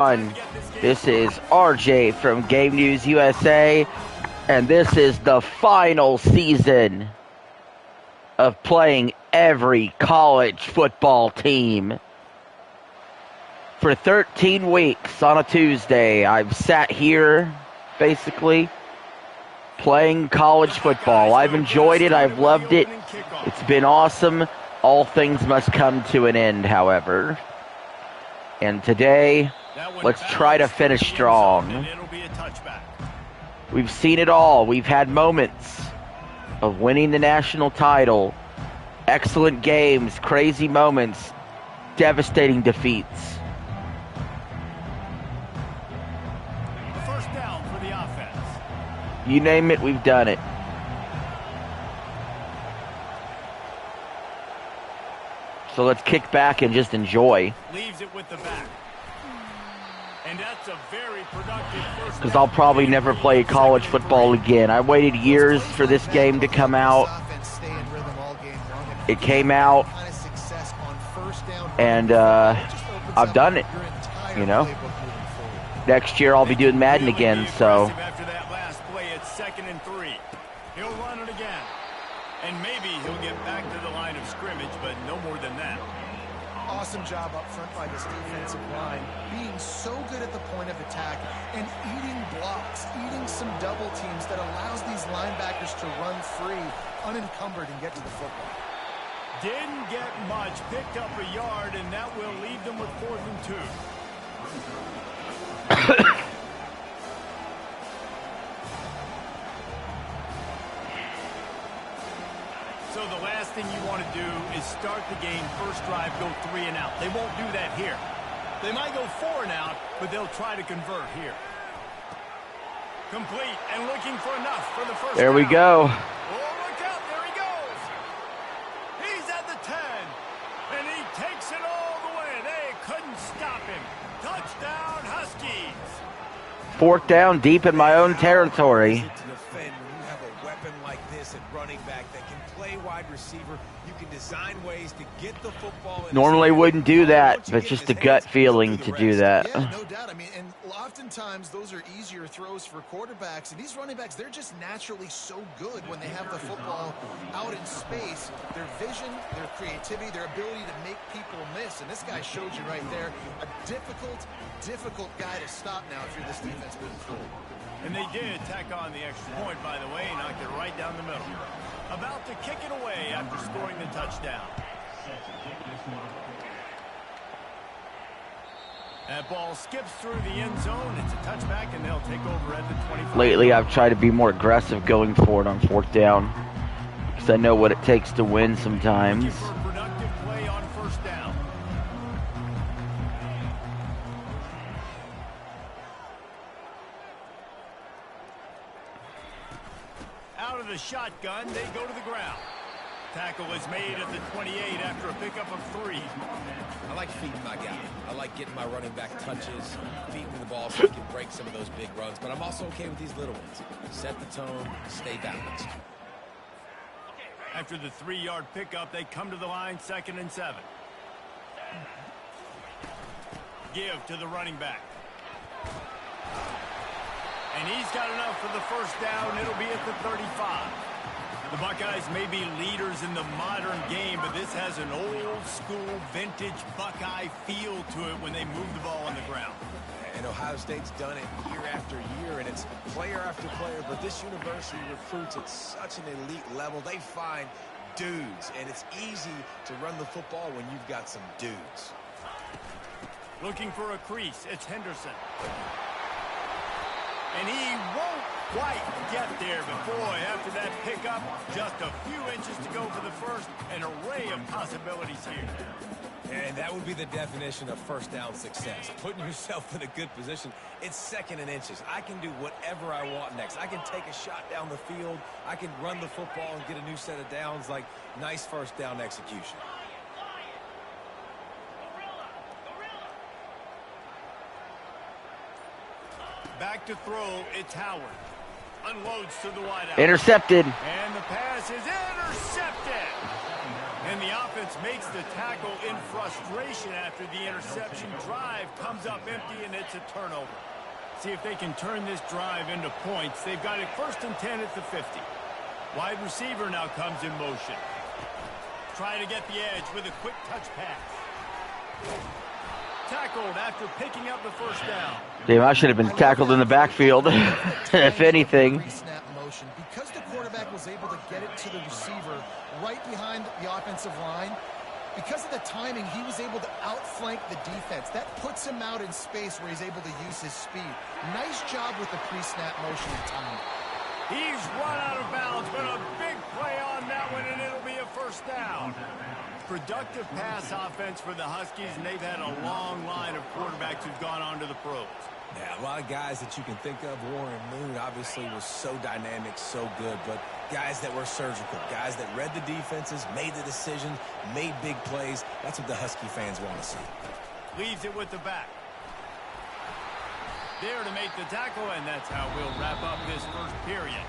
This is RJ from Game News USA, and this is the final season of playing every college football team. For 13 weeks on a Tuesday, I've sat here, basically, playing college football. I've enjoyed it. I've loved it. It's been awesome. All things must come to an end, however. And today, let's try to finish strong. We've seen it all. We've had moments of winning the national title, excellent games, crazy moments, devastating defeats. First down for the offense. You name it, we've done it. So let's kick back and just enjoy. Leaves it with the back. And that's a very productive first. Because I'll probably never play college football again. I waited years for this game to come out. It came out, and I've done it, you know. Next year I'll be doing Madden again, so. After that last play, it's 2nd and 3. He'll run it again. And maybe he'll get back to the line of scrimmage, but no more than that. Awesome job up front by this defensive line, being so good at the point of attack and eating blocks, eating some double teams that allows these linebackers to run free, unencumbered, and get to the football. Didn't get much, picked up a yard, and that will leave them with 4th and 2. So the last thing you want to do is start the game, first drive, go 3 and out. They won't do that here. They might go 4 and out, but they'll try to convert here. Complete and looking for enough for the first There we down. go. Oh, look out, there he goes. He's at the 10, and he takes it all the way. They couldn't stop him. Touchdown, Huskies. 4th down, deep in my own territory. To defend when you have a weapon like this at running back that can play wide receiver, you can design ways to get the football. Normally wouldn't do that, but just a gut feeling to do that. Yeah, no doubt. I mean, and oftentimes those are easier throws for quarterbacks. And these running backs, they're just naturally so good when they have the football out in space. Their vision, their creativity, their ability to make people miss. And this guy showed you right there, a difficult guy to stop now if you're this defense moving forward. And they did tack on the extra point, by the way, knocked it right down the middle. About to kick it away after scoring the touchdown. That ball skips through the end zone. It's a touchback, and they'll take over at the 25. Lately, I've tried to be more aggressive going for it on 4th down, because I know what it takes to win sometimes. Looking for a productive play on first down. Out of the shotgun, they go to the ground. Tackle is made at the 28 after a pickup of 3. I like feeding my guy. I like getting my running back touches, feeding the ball so he can break some of those big runs. But I'm also okay with these little ones. Set the tone, stay balanced. After the 3-yard pickup, they come to the line, 2nd and 7. Give to the running back. And he's got enough for the first down. It'll be at the 35. The Buckeyes may be leaders in the modern game, but this has an old-school, vintage Buckeye feel to it when they move the ball on the ground. And Ohio State's done it year after year, and it's player after player. But this university recruits at such an elite level. They find dudes, and it's easy to run the football when you've got some dudes. Looking for a crease. It's Henderson. And he won't quite get there, but boy, after that pickup, just a few inches to go for the first, an array of possibilities here. And that would be the definition of first down success. Putting yourself in a good position. It's 2nd and inches. I can do whatever I want next. I can take a shot down the field. I can run the football and get a new set of downs. Like, nice first down execution. Back to throw, it's Howard. Unloads to the wideout. Intercepted. And the pass is intercepted. And the offense makes the tackle in frustration after the interception. Drive comes up empty, and it's a turnover. See if they can turn this drive into points. They've got it 1st and 10 at the 50. Wide receiver now comes in motion. Trying to get the edge with a quick touch pass. Tackled after picking up the 1st down. Damn, I should have been tackled in the backfield, if anything. Motion. Because the quarterback was able to get it to the receiver right behind the offensive line, because of the timing, he was able to outflank the defense. That puts him out in space where he's able to use his speed. Nice job with the pre-snap motion and timing. He's run out of bounds, but a big play on that one, and it'll be a 1st down. Productive pass offense for the Huskies, and they've had a long line of quarterbacks who've gone on to the pros. Yeah, a lot of guys that you can think of. Warren Moon obviously was so dynamic, so good, but guys that were surgical, guys that read the defenses, made the decisions, made big plays. That's what the Husky fans want to see. Leaves it with the back. There to make the tackle, and that's how we'll wrap up this 1st period.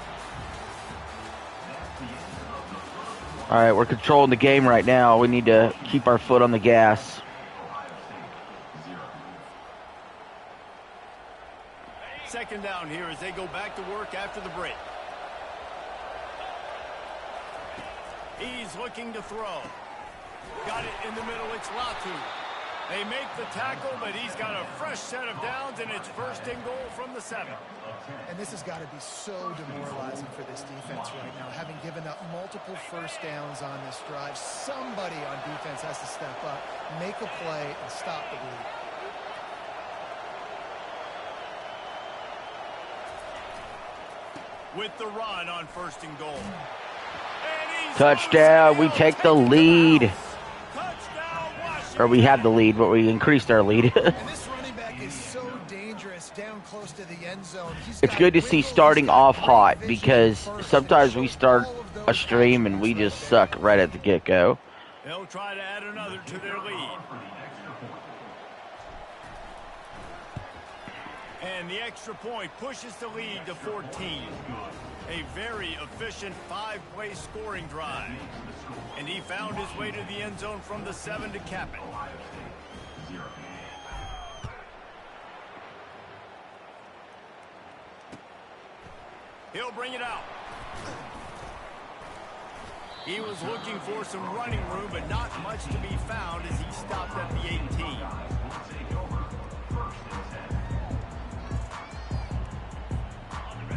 All right, we're controlling the game right now. We need to keep our foot on the gas. Second down here as they go back to work after the break. He's looking to throw. Got it in the middle. It's Latu. They make the tackle, but he's got a fresh set of downs, and it's 1st and goal from the 7. And this has got to be so demoralizing for this defense right now. Having given up multiple 1st downs on this drive, somebody on defense has to step up, make a play, and stop the bleed. With the run on 1st and goal. Touchdown. We take the lead. Or we had the lead, but we increased our lead. And this running back is so dangerous down close to the end zone. It's good to see starting off hot, because sometimes we start a stream and we just suck right at the get-go. They'll try to add another to their lead. And the extra point pushes the lead to 14. A very efficient 5-play scoring drive. And he found his way to the end zone from the 7 to cap it. He'll bring it out. He was looking for some running room, but not much to be found as he stopped at the 18.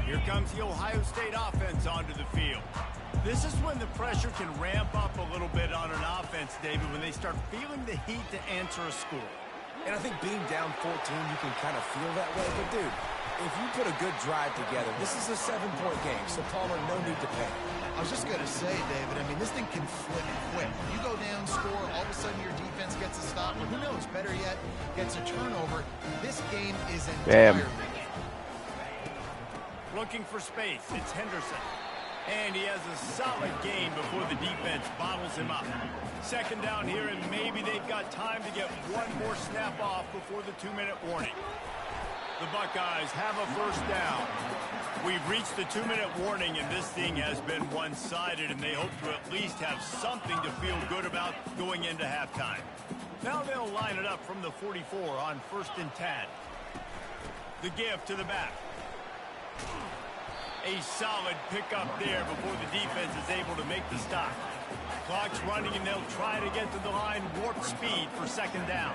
Here comes the Ohio State offense onto the field. This is when the pressure can ramp up a little bit on an offense, David, when they start feeling the heat to answer a score. And I think being down 14, you can kind of feel that way. But, dude, if you put a good drive together, this is a 7-point game, so Palmer, no need to panic. I was just going to say, David, I mean, this thing can flip quick. You go down, score, all of a sudden your defense gets a stop, or who knows, better yet, gets a turnover. This game is entirely. Looking for space, it's Henderson. And he has a solid gain before the defense bottles him up. Second down here, and maybe they've got time to get one more snap off before the 2-minute warning. The Buckeyes have a 1st down. We've reached the 2-minute warning, and this thing has been one-sided, and they hope to at least have something to feel good about going into halftime. Now they'll line it up from the 44 on 1st and 10. The give to the back. A solid pickup there before the defense is able to make the stop. Clock's running, and they'll try to get to the line warp speed for 2nd down.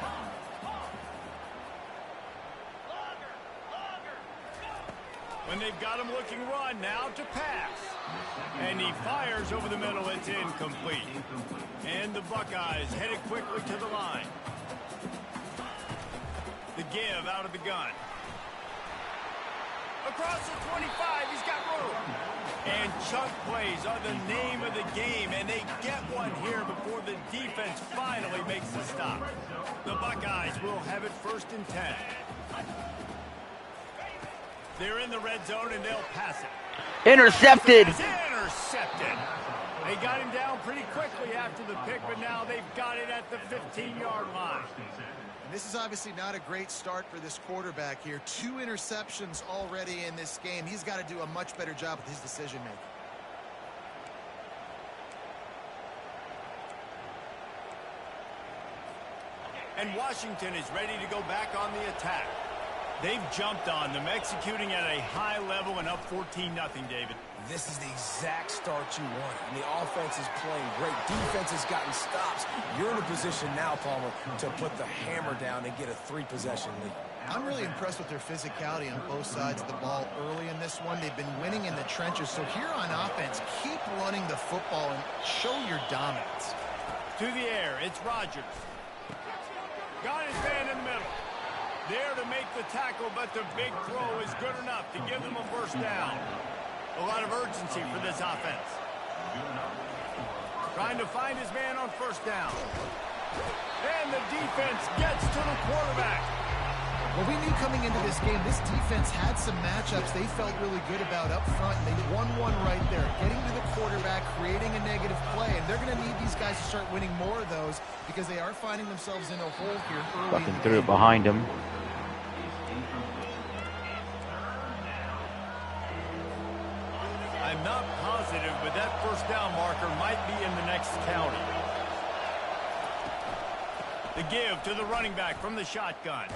When they've got him looking run, now to pass. And he fires over the middle. It's incomplete. And the Buckeyes headed quickly to the line. The give out of the gun. Across the 25, he's got room. And chunk plays are the name of the game, and they get one here before the defense finally makes the stop. The Buckeyes will have it 1st and 10. They're in the red zone, and they'll pass it. Intercepted. Intercepted. They got him down pretty quickly after the pick, but now they've got it at the 15-yard line. This is obviously not a great start for this quarterback here. 2 interceptions already in this game. He's got to do a much better job with his decision-making. And Washington is ready to go back on the attack. They've jumped on them, executing at a high level and up 14-0, David. This is the exact start you want. And the offense is playing great. Defense has gotten stops. You're in a position now, Palmer, to put the hammer down and get a 3-possession lead. I'm really impressed with their physicality on both sides of the ball early in this one. They've been winning in the trenches. So here on offense, keep running the football and show your dominance. To the air, it's Rodgers. Got his man in the middle. There to make the tackle, but the big throw is good enough to give them a first down. A lot of urgency for this offense. Trying to find his man on first down. And the defense gets to the quarterback. Well, we knew coming into this game, this defense had some matchups they felt really good about up front, and they won one right there, getting to the quarterback, creating a negative play, and they're going to need these guys to start winning more of those because they are finding themselves in a hole here early. Fucking threw it behind him. I'm not positive, but that first down marker might be in the next county. The give to the running back from the shotgun.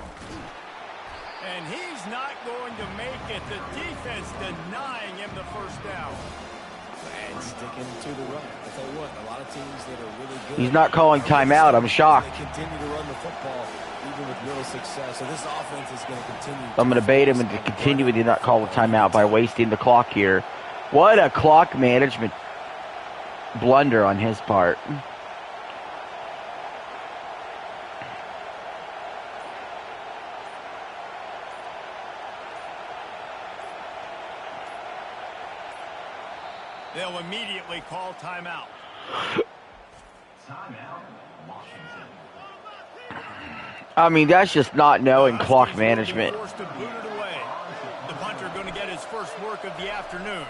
And he's not going to make it. The defense denying him the first down. And sticking to the run. I tell you what, a lot of teams that are really good. He's not calling timeout. I'm shocked. They continue to run the football even with little success. So this offense is going to continue. I'm going to bait him into continue with you not call a timeout by wasting the clock here. What a clock management blunder on his part. They'll immediately call timeout. I mean, that's just not knowing clock management. Forced to boot it away. The punter going to get his first work of the afternoon.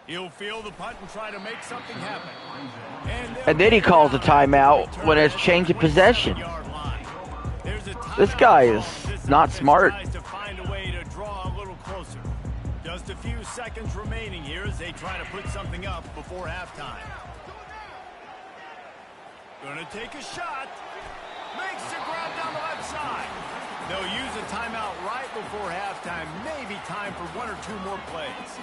He'll feel the punt and try to make something happen. And then he calls a timeout when it's change of possession. This guy is not smart. To find a way to draw a little closer. Just a few seconds remaining here as they try to put something up before halftime. Gonna take a shot. Makes the grab down the left side. They'll use a timeout right before halftime. Maybe time for one or two more plays.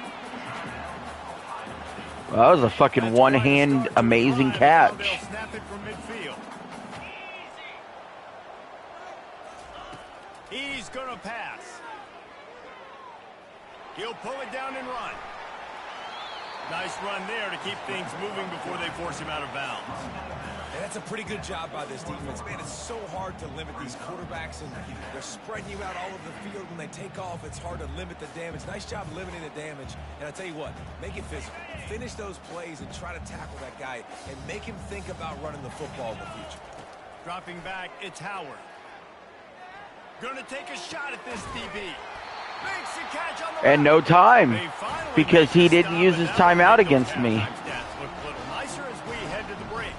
Well, that was a fucking one-hand amazing catch. They'll snap it from midfield. He's going to pass. He'll pull it down and run. Nice run there to keep things moving before they force him out of bounds. And that's a pretty good job by this defense. Man, it's so hard to limit these quarterbacks, and they're spreading you out all over the field. When they take off, it's hard to limit the damage. Nice job limiting the damage. And I tell you what, make it physical. Finish those plays and try to tackle that guy and make him think about running the football in the future. Dropping back, it's Howard. Gonna take a shot at this DB. Makes the catch on the And no time, because he didn't use his timeout against me. Look a little nicer as we head to the break.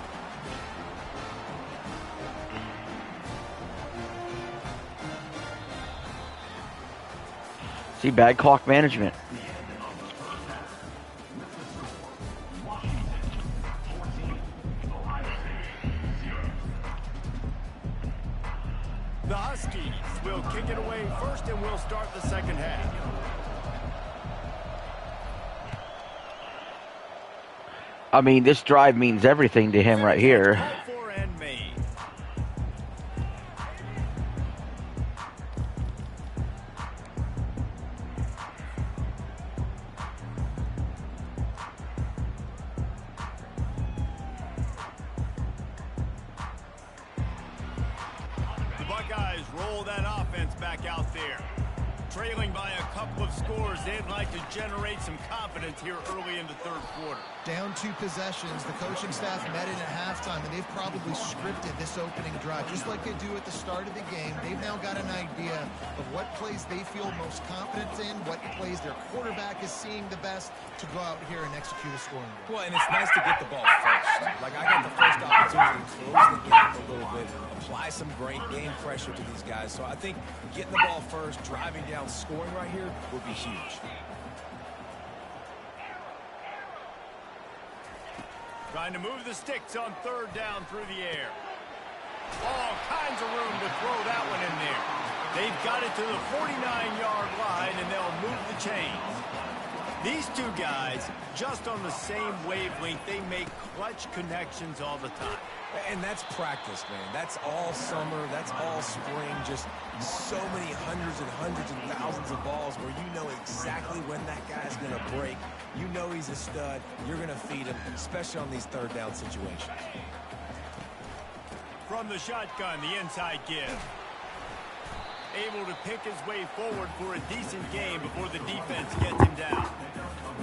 See, bad clock management. The Huskies will kick it away first, and we'll start the second half. I mean, this drive means everything to him right here. Called for and made. The Buckeyes roll that offense back out there. Trailing by a couple of scores, they'd like to generate some confidence here early in the third quarter. Down 2 possessions. The coaching staff met in at halftime, and they've probably scripted this opening drive. Just like they do at the start of the game, they've now got an idea of what plays they feel most confident in, what plays their quarterback is seeing the best to go out here and execute a scoring drive. Well, and it's nice to get the ball first. Like, I got the first opportunity to close the gap a little bit, apply some great game pressure to these guys. So I think getting the ball first, driving down, scoring right here would be huge. Trying to move the sticks on third down through the air. All kinds of room to throw that one in there. They've got it to the 49-yard line, and they'll move the chains. These two guys, just on the same wavelength, they make clutch connections all the time. And that's practice, man. That's all summer. That's all spring. Just so many hundreds and thousands of balls where you know exactly when that guy's going to break. You know he's a stud. You're going to feed him, especially on these third down situations. From the shotgun, the inside give. Able to pick his way forward for a decent game before the defense gets him down.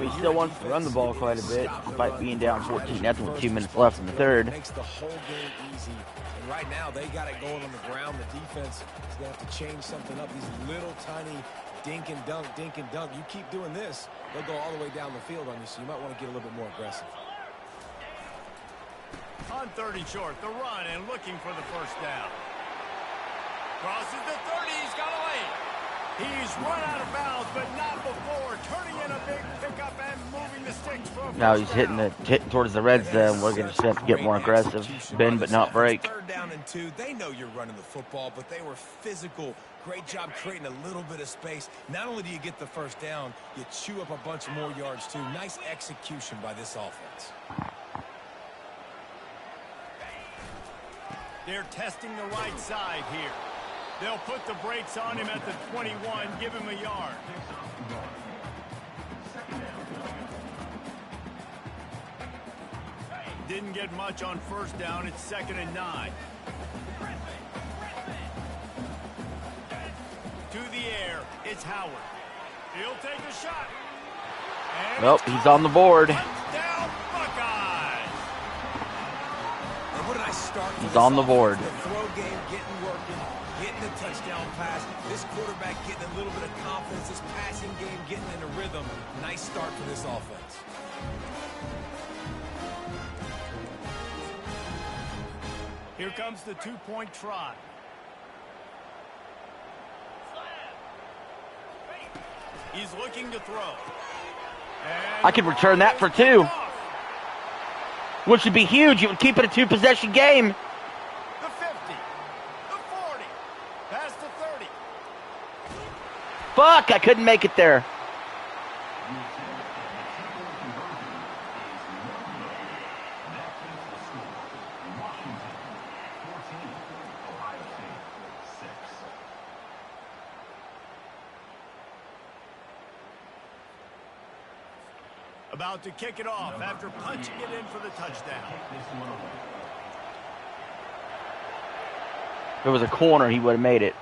He still wants to run the ball quite a bit, despite being down 14-0 with 2 minutes left in the third. Makes the whole game easy. And right now, they got it going on the ground. The defense is going to have to change something up. These little tiny dink and dunk, dink and dunk. You keep doing this, they'll go all the way down the field on you, so you might want to get a little bit more aggressive. On 30 short, the run and looking for the first down. Crosses the 30, he's got a lane. He's run out of bounds, but not before turning in a big pickup and moving the sticks for a first Now he's down. hitting towards the red zone. We're going to have to get more aggressive. Bend but not break. Third down and 2. They know you're running the football, but they were physical. Great job creating a little bit of space. Not only do you get the first down, you chew up a bunch more yards too. Nice execution by this offense. They're testing the right side here. They'll put the brakes on him at the 21, give him a yard. Didn't get much on first down. It's 2nd and 9. To the air, it's Howard. He'll take a shot. And Nope, he's on the board. Touchdown, Buckeyes. And what did I start for He's this on the offense? board. The throw game getting working, getting the touchdown pass. This quarterback getting a little bit of confidence. This passing game getting in a rhythm. Nice start for this offense. Here comes the two-point try. He's looking to throw. And I could return that for 2, which would be huge. It would keep it a 2-possession game. The 50, the 40, past the 30. Fuck, I couldn't make it there. About to kick it off after punching it in for the touchdown. If it was a corner, he would have made it.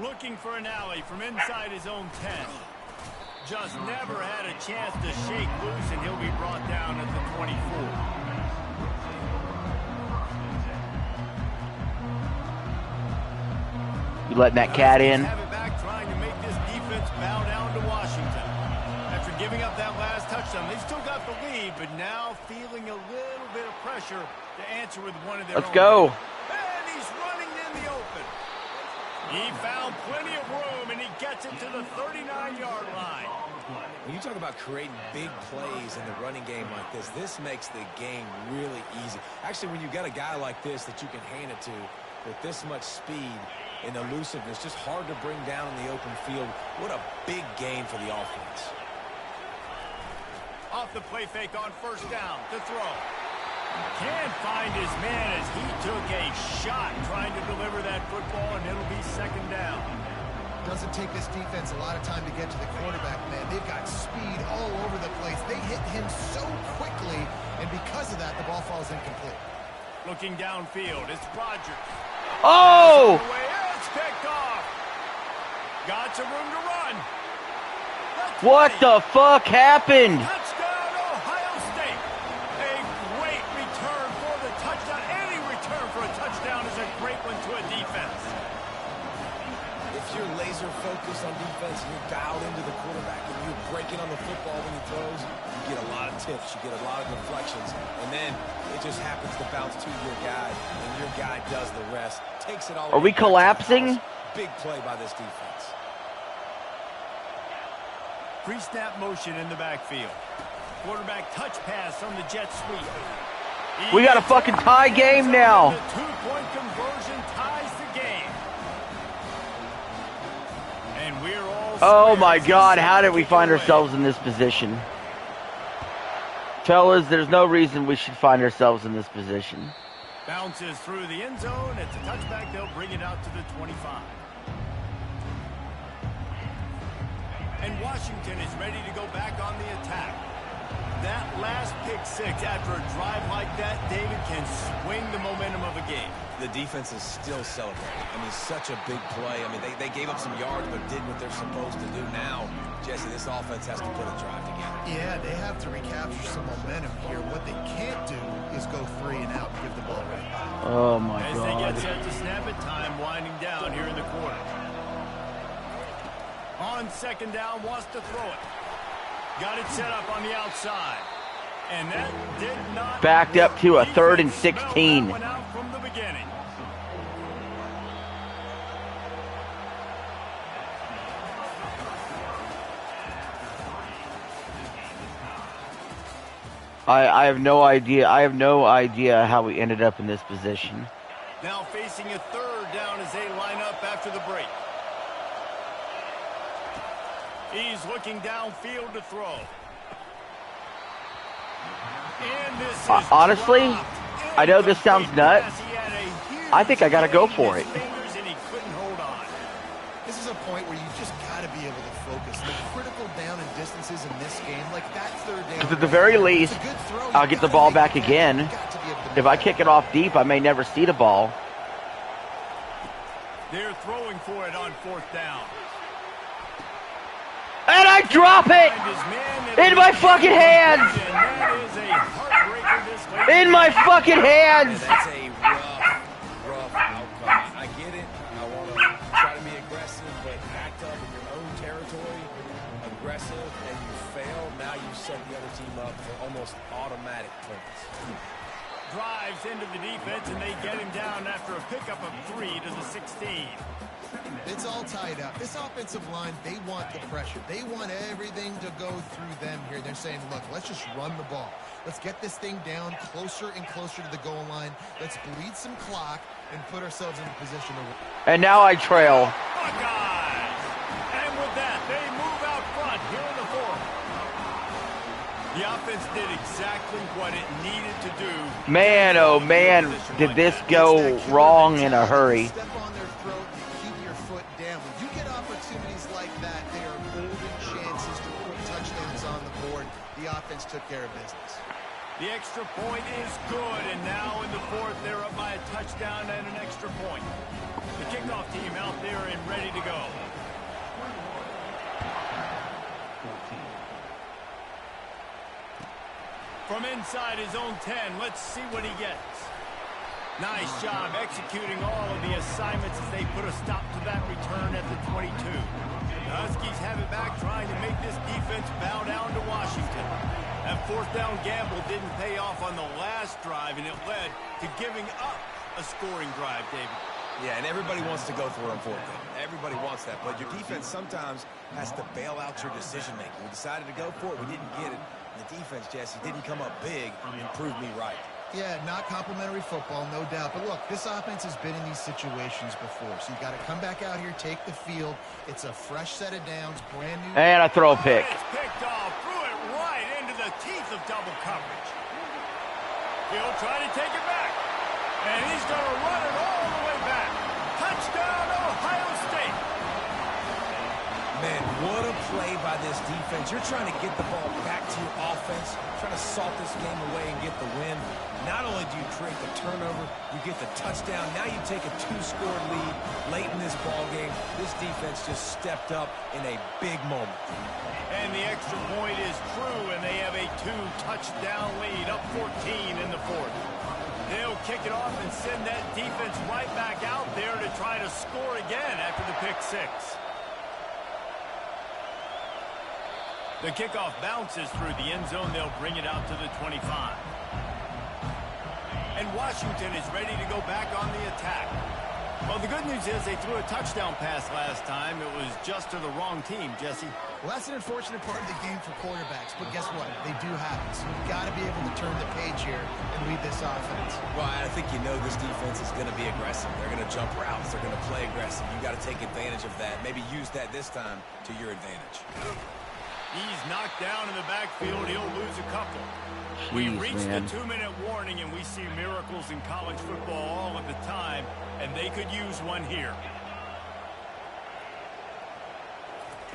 Looking for an alley from inside his own 10. Just never had a chance to shake loose, and he'll be brought down at the 24. You letting that cat in? Have it back, trying to make this defense bow down to Washington. After giving up that last touchdown, they still got the lead, but now feeling a little bit of pressure to answer with one of their Let's own. go. And he's running in the open. He found plenty of room, and he gets it to the 39-yard line. When you talk about creating big plays in the running game like this makes the game really easy. Actually, when you got a guy like this that you can hand it to with this much speed and elusiveness, just hard to bring down in the open field. What a big gain for the offense. Off the play fake on first down to throw. Can't find his man as he took a shot trying to deliver that football, and it'll be 2nd down. Doesn't take this defense a lot of time to get to the quarterback, man. They've got speed all over the place. They hit him so quickly, and because of that, the ball falls incomplete. Looking downfield, it's Rodgers. Oh! It's picked off. Got some room to run. What the fuck happened? Touchdown, Ohio State. A great return for the touchdown. Any return for a touchdown is a great one to a defense. If you're laser focused on defense and you're dialed into the quarterback and you're breaking on the football when he throws, you get a lot of tips, you get a lot of deflections, and then it just happens to bounce to your guy, and your guy does the rest. Takes it all. Are we collapsing? Big play by this defense. Pre-snap motion in the backfield. Quarterback touch pass on the jet sweep. We got a fucking tie game now. The two-point conversion ties the game. And we're all Oh my God, how did we find ourselves in this position? Fellas, there's no reason we should find ourselves in this position. Bounces through the end zone. It's a touchback. They'll bring it out to the 25. And Washington is ready to go back on the attack. That last pick six after a drive like that, David, can swing the momentum of a game. The defense is still celebrating. I mean, such a big play. I mean, they gave up some yards, but did what they're supposed to do. Now, Jesse, this offense has to put a drive together. Yeah, they have to recapture some momentum here. What they can't do is go 3 and out and give the ball right back. Oh my As they get God. set to snap it, time winding down here in the quarter. On second down, wants to throw it. Got it set up on the outside. And that did not Backed up to a 3rd and Defense 16. smelled that one out from the beginning. I have no idea. I have no idea how we ended up in this position. Now facing a third down as they line up after the break. He's looking downfield to throw. And this is Honestly, dropped. I know this sounds Incomplete nuts. pass. He had a huge I think I gotta go play for in it. his fingers and he couldn't hold on. This is a point where you just got to be able to focus. The critical down and distances in this game, like that third down. 'Cause at the very least, it's a good throw. I'll You get the gotta ball make back it count. again. You got to be able to If I make kick it off deep, I may never see the ball. They're throwing for it on fourth down. And I drop it! Find his man In my fucking hands! And that is a heartbreaker this late. In my fucking hands! Yeah, that's a rough outcome. I get it. I want to try to be aggressive, but act up in your own territory, aggressive, and you fail. Now you set the other team up for almost automatic points. Drives into the defense, and they get him down after a pickup of 3 to the 16. It's all tied up. This offensive line, they want the pressure. They want everything to go through them here. They're saying, look, let's just run the ball. Let's get this thing down closer and closer to the goal line. Let's bleed some clock and put ourselves in a position to... And now I trail. Buckeyes! And with that, they move out front here in the fourth. The offense did exactly what it needed to do. Man, oh man, did this go wrong in a hurry. Step on their throat and keep your foot down. When you get opportunities like that, they are golden chances to put touchdowns on the board. The offense took care of business. The extra point is good, and now in the fourth, they're up by a touchdown and an extra point. The kickoff team out there and ready to go. From inside his own 10, let's see what he gets. Nice job executing all of the assignments as they put a stop to that return at the 22. The Huskies have it back, trying to make this defense bow down to Washington. That fourth down gamble didn't pay off on the last drive, and it led to giving up a scoring drive, David. Yeah, and everybody wants to go for it on fourth down. Everybody wants that, but your defense sometimes has to bail out your decision-making. We decided to go for it. We didn't get it. The defense, Jesse, didn't come up big and prove me right. Yeah, not complimentary football, no doubt. But look, this offense has been in these situations before. So you got to come back out here, take the field. It's a fresh set of downs, brand new. And I throw a pick. It's picked off, threw it right into the teeth of double coverage. He'll try to take it back. And he's going to run it all the way back. Touchdown, Ohio State. Man, what a play by this defense. You're trying to get the ball back to your offense, trying to salt this game away and get the win. Not only do you create the turnover, you get the touchdown. Now you take a 2-score lead late in this ball game. This defense just stepped up in a big moment. And the extra point is true, and they have a 2-touchdown lead, up 14 in the fourth. They'll kick it off and send that defense right back out there to try to score again after the pick six. The kickoff bounces through the end zone. They'll bring it out to the 25. And Washington is ready to go back on the attack. Well, the good news is they threw a touchdown pass last time. It was just to the wrong team, Jesse. Well, that's an unfortunate part of the game for quarterbacks, but guess what? They do have it. So you've got to be able to turn the page here and read this offense. Well, I think you know this defense is going to be aggressive. They're going to jump routes. They're going to play aggressive. You've got to take advantage of that. Maybe use that this time to your advantage. He's knocked down in the backfield. He'll lose a couple. We reached the 2-minute warning, and we see miracles in college football all of the time, and they could use one here.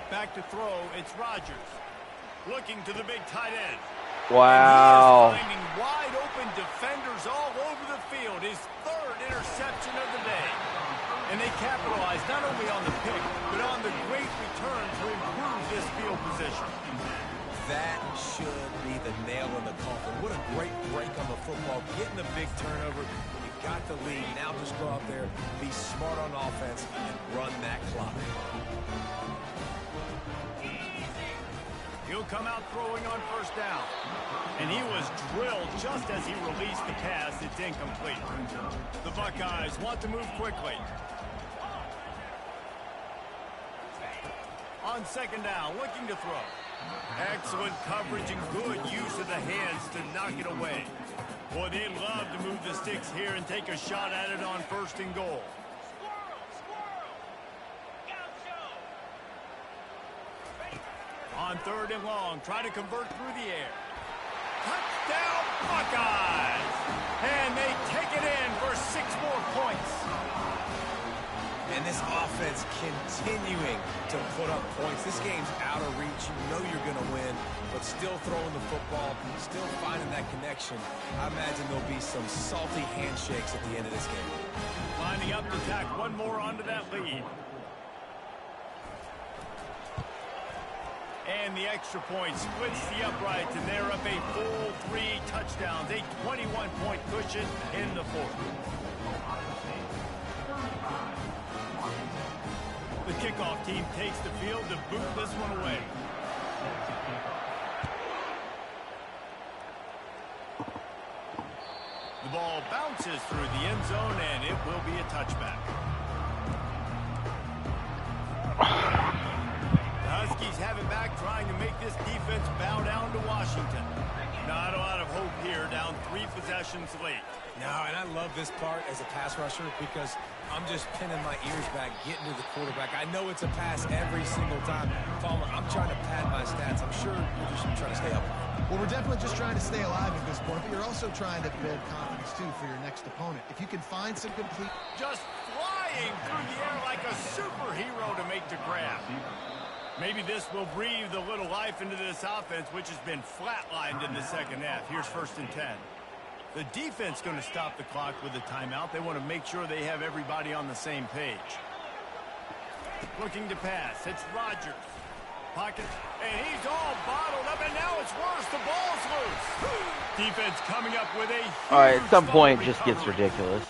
Back to throw, it's Rodgers. Looking to the big tight end. Wow. And he is finding wide open defenders all over the field. His third interception of the day. And they capitalized not only on the pick, but on the great return to improve this field position. That should be the nail in the coffin. What a great break on the football. Getting the big turnover. You got the lead. Now just go out there, be smart on offense, and run that clock. He'll come out throwing on first down. And he was drilled just as he released the pass. It's incomplete. The Buckeyes want to move quickly. On second down, looking to throw. Excellent coverage and good use of the hands to knock it away. Boy, they love to move the sticks here and take a shot at it on first and goal. On third and long, try to convert through the air. Touchdown, Buckeyes! And they take it in for 6 more points. And this offense continuing to put up points. This game's out of reach. You know you're going to win, but still throwing the football, still finding that connection. I imagine there'll be some salty handshakes at the end of this game. Lining up to tack one more onto that lead. And the extra point splits the uprights, and they're up a full 3 touchdowns, a 21-point cushion in the fourth. The kickoff team takes the field to boot this one away. The ball bounces through the end zone, and it will be a touchback. The Huskies have it back, trying to make this defense bow down to Washington. Not a lot of hope here, down 3 possessions late. No, and I love this part as a pass rusher because I'm just pinning my ears back, getting to the quarterback. I know it's a pass every single time. Palmer, I'm trying to pad my stats. I'm sure you're just trying to stay up. Well, we're definitely just trying to stay alive at this point, but you're also trying to build confidence, too, for your next opponent. If you can find some complete... Just flying through the air like a superhero to make the grab. Maybe this will breathe a little life into this offense, which has been flatlined in the second half. Here's first and 10. The defense going to stop the clock with a timeout. They want to make sure they have everybody on the same page. Looking to pass. It's Rodgers. Pocket. And he's all bottled up, and now it's worse. The ball's loose. Defense coming up with a huge... All right, at some point it just gets ridiculous.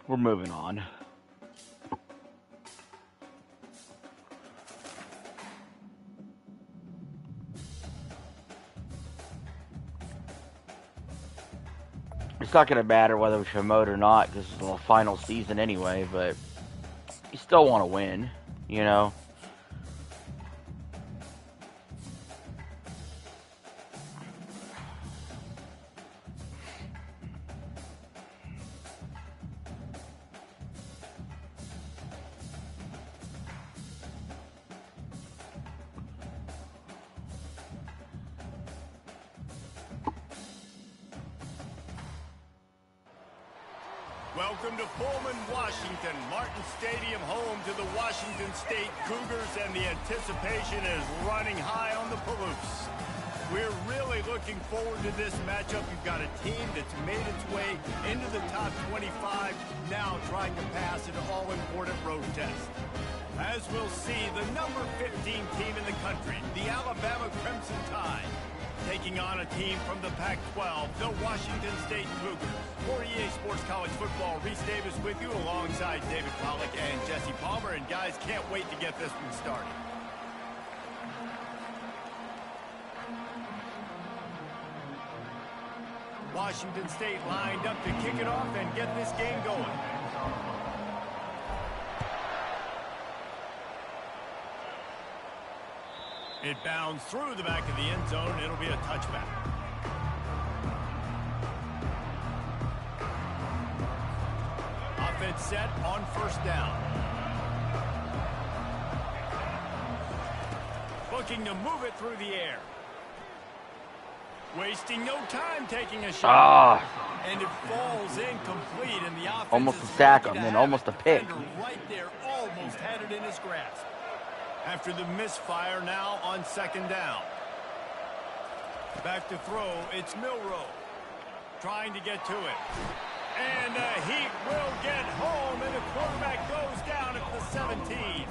We're moving on. It's not going to matter whether we promote or not because it's the final season anyway, but you still want to win, you know? Welcome to Pullman, Washington. Martin Stadium, home to the Washington State Cougars, and the anticipation is running high on the Palouse. We're really looking forward to this matchup. You've got a team that's made its way into the top 25, now trying to pass an all-important road test. As we'll see, the number 15 team in the country, the Alabama Crimson Tide, taking on a team from the Pac-12, the Washington State Cougars. For EA Sports College Football, Reese Davis with you alongside David Pollack and Jesse Palmer. And guys, can't wait to get this one started. Washington State lined up to kick it off and get this game going. It bounds through the back of the end zone. It'll be a touchback. Offense set on first down. Looking to move it through the air. Wasting no time taking a shot. And it falls incomplete, and the offense almost a sack and then almost a pick. Right there, almost had it in his grasp. After the misfire, now on second down. Back to throw, it's Milroe. Trying to get to it. And the Heat will get home, and the quarterback goes down at the 17.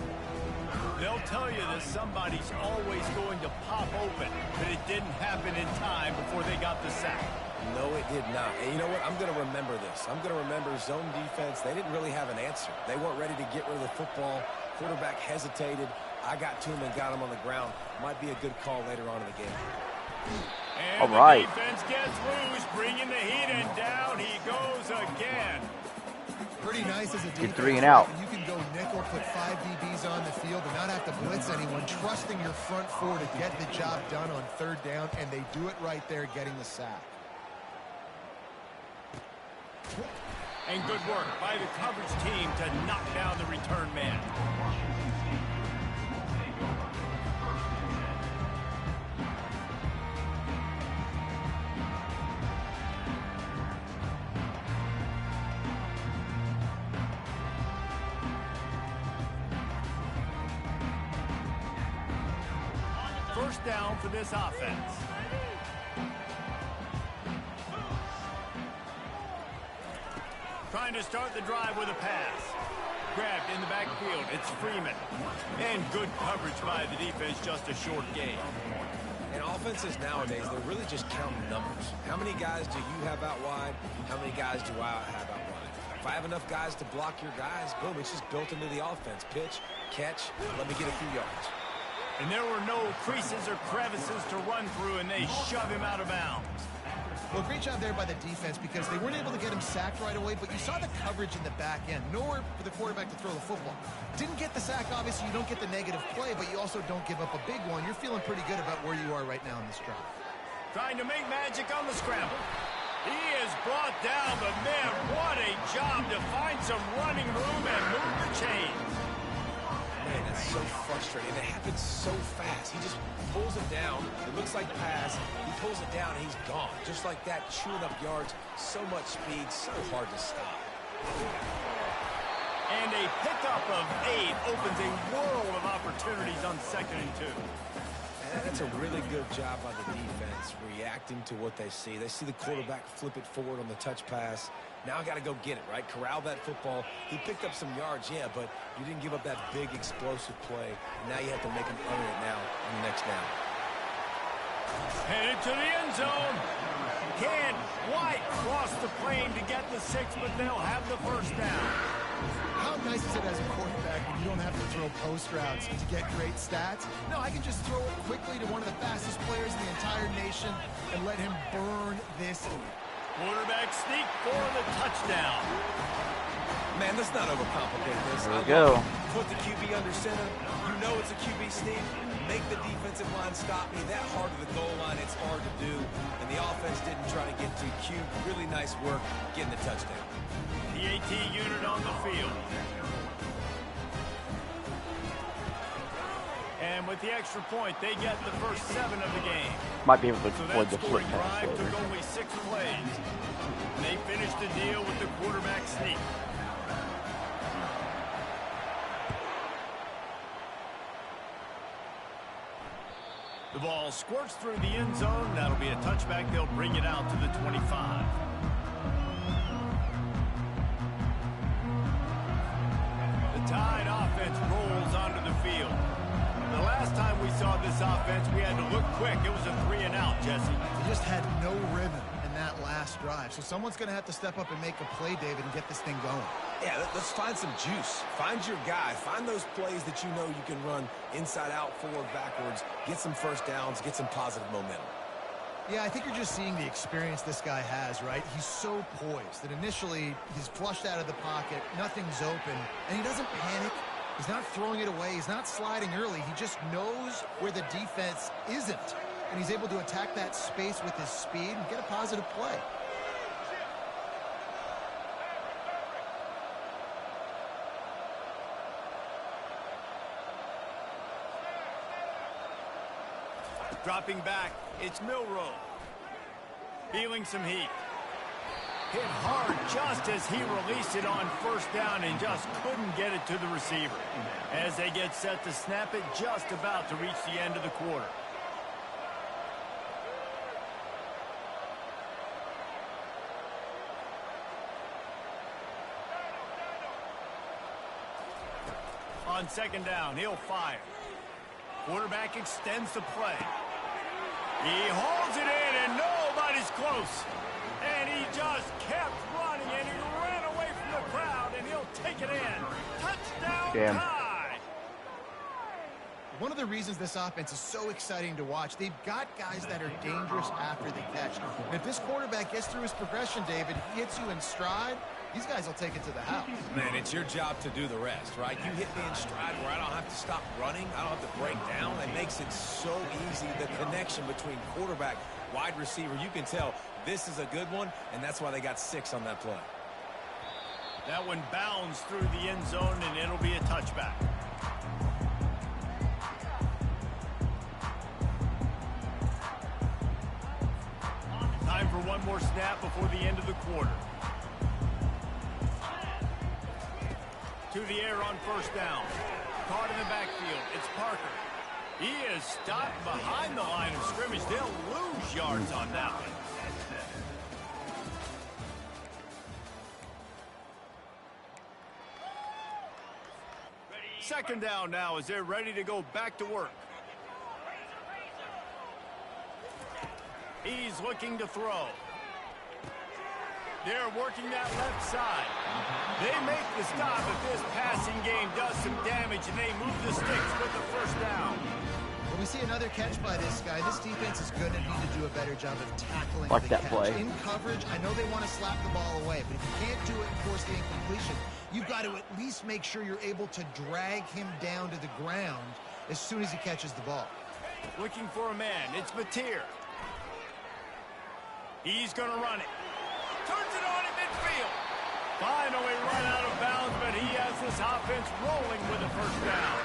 They'll tell you that somebody's always going to pop open, but it didn't happen in time before they got the sack. No, it did not. And you know what? I'm going to remember this. I'm going to remember zone defense. They didn't really have an answer. They weren't ready to get rid of the football. Quarterback hesitated. I got to him and got him on the ground. Might be a good call later on in the game. And all right. The defense gets loose, bringing the Heat, and down he goes again. Pretty nice as a defense. Get 3 and out. You can go nickel, put 5 DBs on the field, and not have to blitz anyone, trusting your front four to get the job done on third down, and they do it right there, getting the sack. And good work by the coverage team to knock down the return man. First down for this offense. Trying to start the drive with a pass. Grabbed in the backfield. It's Freeman. And good coverage by the defense, just a short gain. And offenses nowadays, they're really just counting numbers. How many guys do you have out wide? How many guys do I have out wide? If I have enough guys to block your guys, boom, it's just built into the offense. Pitch, catch, let me get a few yards. And there were no creases or crevices to run through, and they shove him out of bounds. Well, great job there by the defense because they weren't able to get him sacked right away, but you saw the coverage in the back end. Nowhere for the quarterback to throw the football. Didn't get the sack, obviously. You don't get the negative play, but you also don't give up a big one. You're feeling pretty good about where you are right now in this drive. Trying to make magic on the scramble. He is brought down, but man, what a job to find some running room and move the chains. Man, that's so frustrating. It happens so fast. He just pulls it down. It looks like pass. He pulls it down, and he's gone. Just like that, chewing up yards. So much speed, so hard to stop. And a pickup of 8 opens a world of opportunities on 2nd and 2. And that's a really good job by the defense, reacting to what they see. They see the quarterback flip it forward on the touch pass. Now I got to go get it, right? Corral that football. He picked up some yards, yeah, but you didn't give up that big explosive play. Now you have to make him earn it now on the next down. Headed to the end zone. Can't quite cross the plane to get the 6, but they'll have the first down. How nice is it as a quarterback when you don't have to throw post routes to get great stats? No, I can just throw it quickly to one of the fastest players in the entire nation and let him burn this. Quarterback sneak for the touchdown. Man, let's not overcomplicate this. There we go. Put the QB under center. You know it's a QB sneak. Make the defensive line stop me. That hard to the goal line, it's hard to do. And the offense didn't try to get to Q. Really nice work getting the touchdown. The AT unit on the field. And with the extra point, they get the first 7 of the game. Might be able to So avoid that the flip scoring pass drive later. took only 6 plays. And they finished the deal with the quarterback sneak. The ball squirts through the end zone. That'll be a touchback. They'll bring it out to the 25. The Tide offense rolls onto the field. The last time we saw this offense, we had to look quick. It was a 3 and out, Jesse. They just had no rhythm in that last drive. So someone's going to have to step up and make a play, David, and get this thing going. Yeah, let's find some juice. Find your guy. Find those plays that you know you can run inside out, forward, backwards. Get some first downs. Get some positive momentum. Yeah, I think you're just seeing the experience this guy has, right? He's so poised that initially he's flushed out of the pocket, nothing's open, and he doesn't panic. He's not throwing it away. He's not sliding early. He just knows where the defense isn't, and he's able to attack that space with his speed and get a positive play. Dropping back, it's Milroe. Feeling some heat. Hit hard just as he released it on first down and just couldn't get it to the receiver. As they get set to snap it, just about to reach the end of the quarter. On second down, he'll fire. Quarterback extends the play. He holds it in, and nobody's close. And he just kept running, and he ran away from the crowd, and he'll take it in. Touchdown tie. One of the reasons this offense is so exciting to watch, they've got guys that are dangerous after the catch. And if this quarterback gets through his progression, David, he hits you in stride, these guys will take it to the house. Man, it's your job to do the rest, right? You hit me in stride where I don't have to stop running. I don't have to break down. It makes it so easy, the connection between quarterback, wide receiver. You can tell this is a good one, and that's why they got 6 on that play. That one bounds through the end zone, and it'll be a touchback. Time for one more snap before the end of the quarter. To the air on first down. Caught in the backfield. It's Parker. He is stopped behind the line of scrimmage. They'll lose yards on that one. Second down now as they're ready to go back to work. He's looking to throw. They're working that left side. They make the stop if this passing game does some damage, and they move the sticks with the first down. When we see another catch by this guy, this defense is going to need to do a better job of tackling Like the that catch. play. In coverage, I know they want to slap the ball away, but if you can't do it and force the incompletion, you've got to at least make sure you're able to drag him down to the ground as soon as he catches the ball. Looking for a man. It's Mateer. He's going to run it. Turns it on in midfield. Finally run out of bounds, but he has this offense rolling with a first down.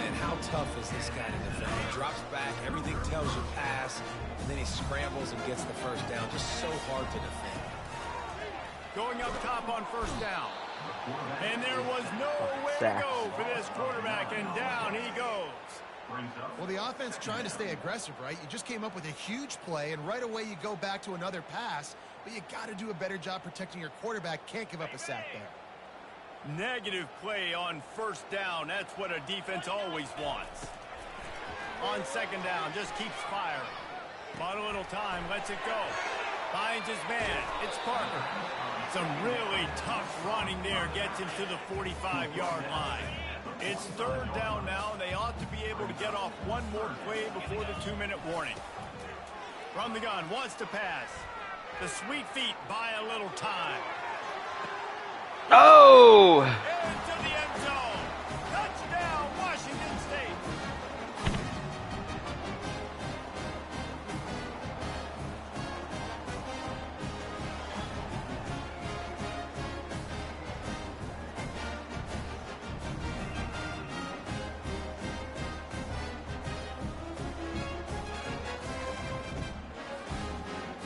Man, how tough is this guy to defend? He drops back, everything tells you pass, and then he scrambles and gets the first down. Just so hard to defend. Going up top on first down. And there was nowhere to go for this quarterback, and down he goes. Well, the offense trying to stay aggressive, right? You just came up with a huge play, and right away you go back to another pass, but you got to do a better job protecting your quarterback. Can't give up a sack there. Negative play on first down. That's what a defense always wants. On second down, just keeps firing. Bought a little time, lets it go. Finds his man. It's Parker. Some really tough running there. Gets him to the 45-yard line. It's third down now, and they ought to be able to get off one more play before the 2-minute warning. From the gun, wants to pass. The sweet feet buy a little time. Oh! Into the end zone. Touchdown, Washington State.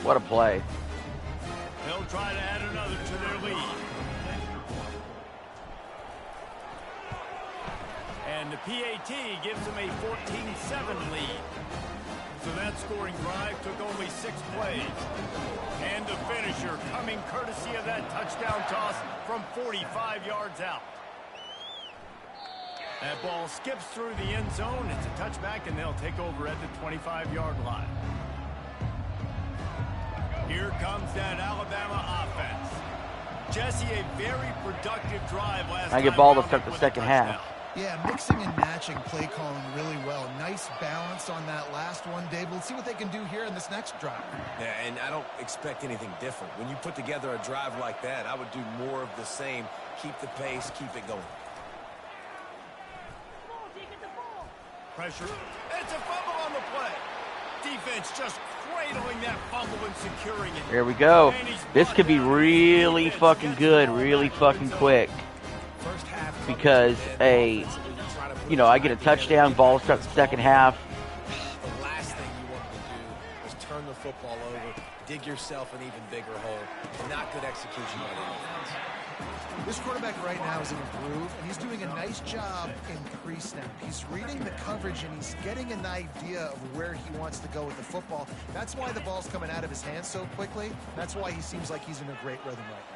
What a play. They'll try to add another to their lead. And the PAT gives them a 14-7 lead. So that scoring drive took only 6 plays. And the finisher coming courtesy of that touchdown toss from 45 yards out. That ball skips through the end zone. It's a touchback, and they'll take over at the 25-yard line. Here comes that Alabama offense. Jesse, a very productive drive last time. I get ball to start the second half. Yeah, mixing and matching play calling really well. nice balance on that last one, Dave. Let's see what they can do here in this next drive. Yeah, and I don't expect anything different. When you put together a drive like that, I would do more of the same. Keep the pace, keep it going. Pressure. It's a fumble on the play. Defense just cradling that fumble and securing it. Here we go. This could be really fucking good, really fucking quick. Because I get a touchdown, ball starts the second half. The last thing you wanted to do was turn the football over, dig yourself an even bigger hole. Not good execution by the offense. This quarterback right now is in a groove, and he's doing a nice job in pre-snap. He's reading the coverage, and he's getting an idea of where he wants to go with the football. That's why the ball's coming out of his hands so quickly. That's why he seems like he's in a great rhythm right now.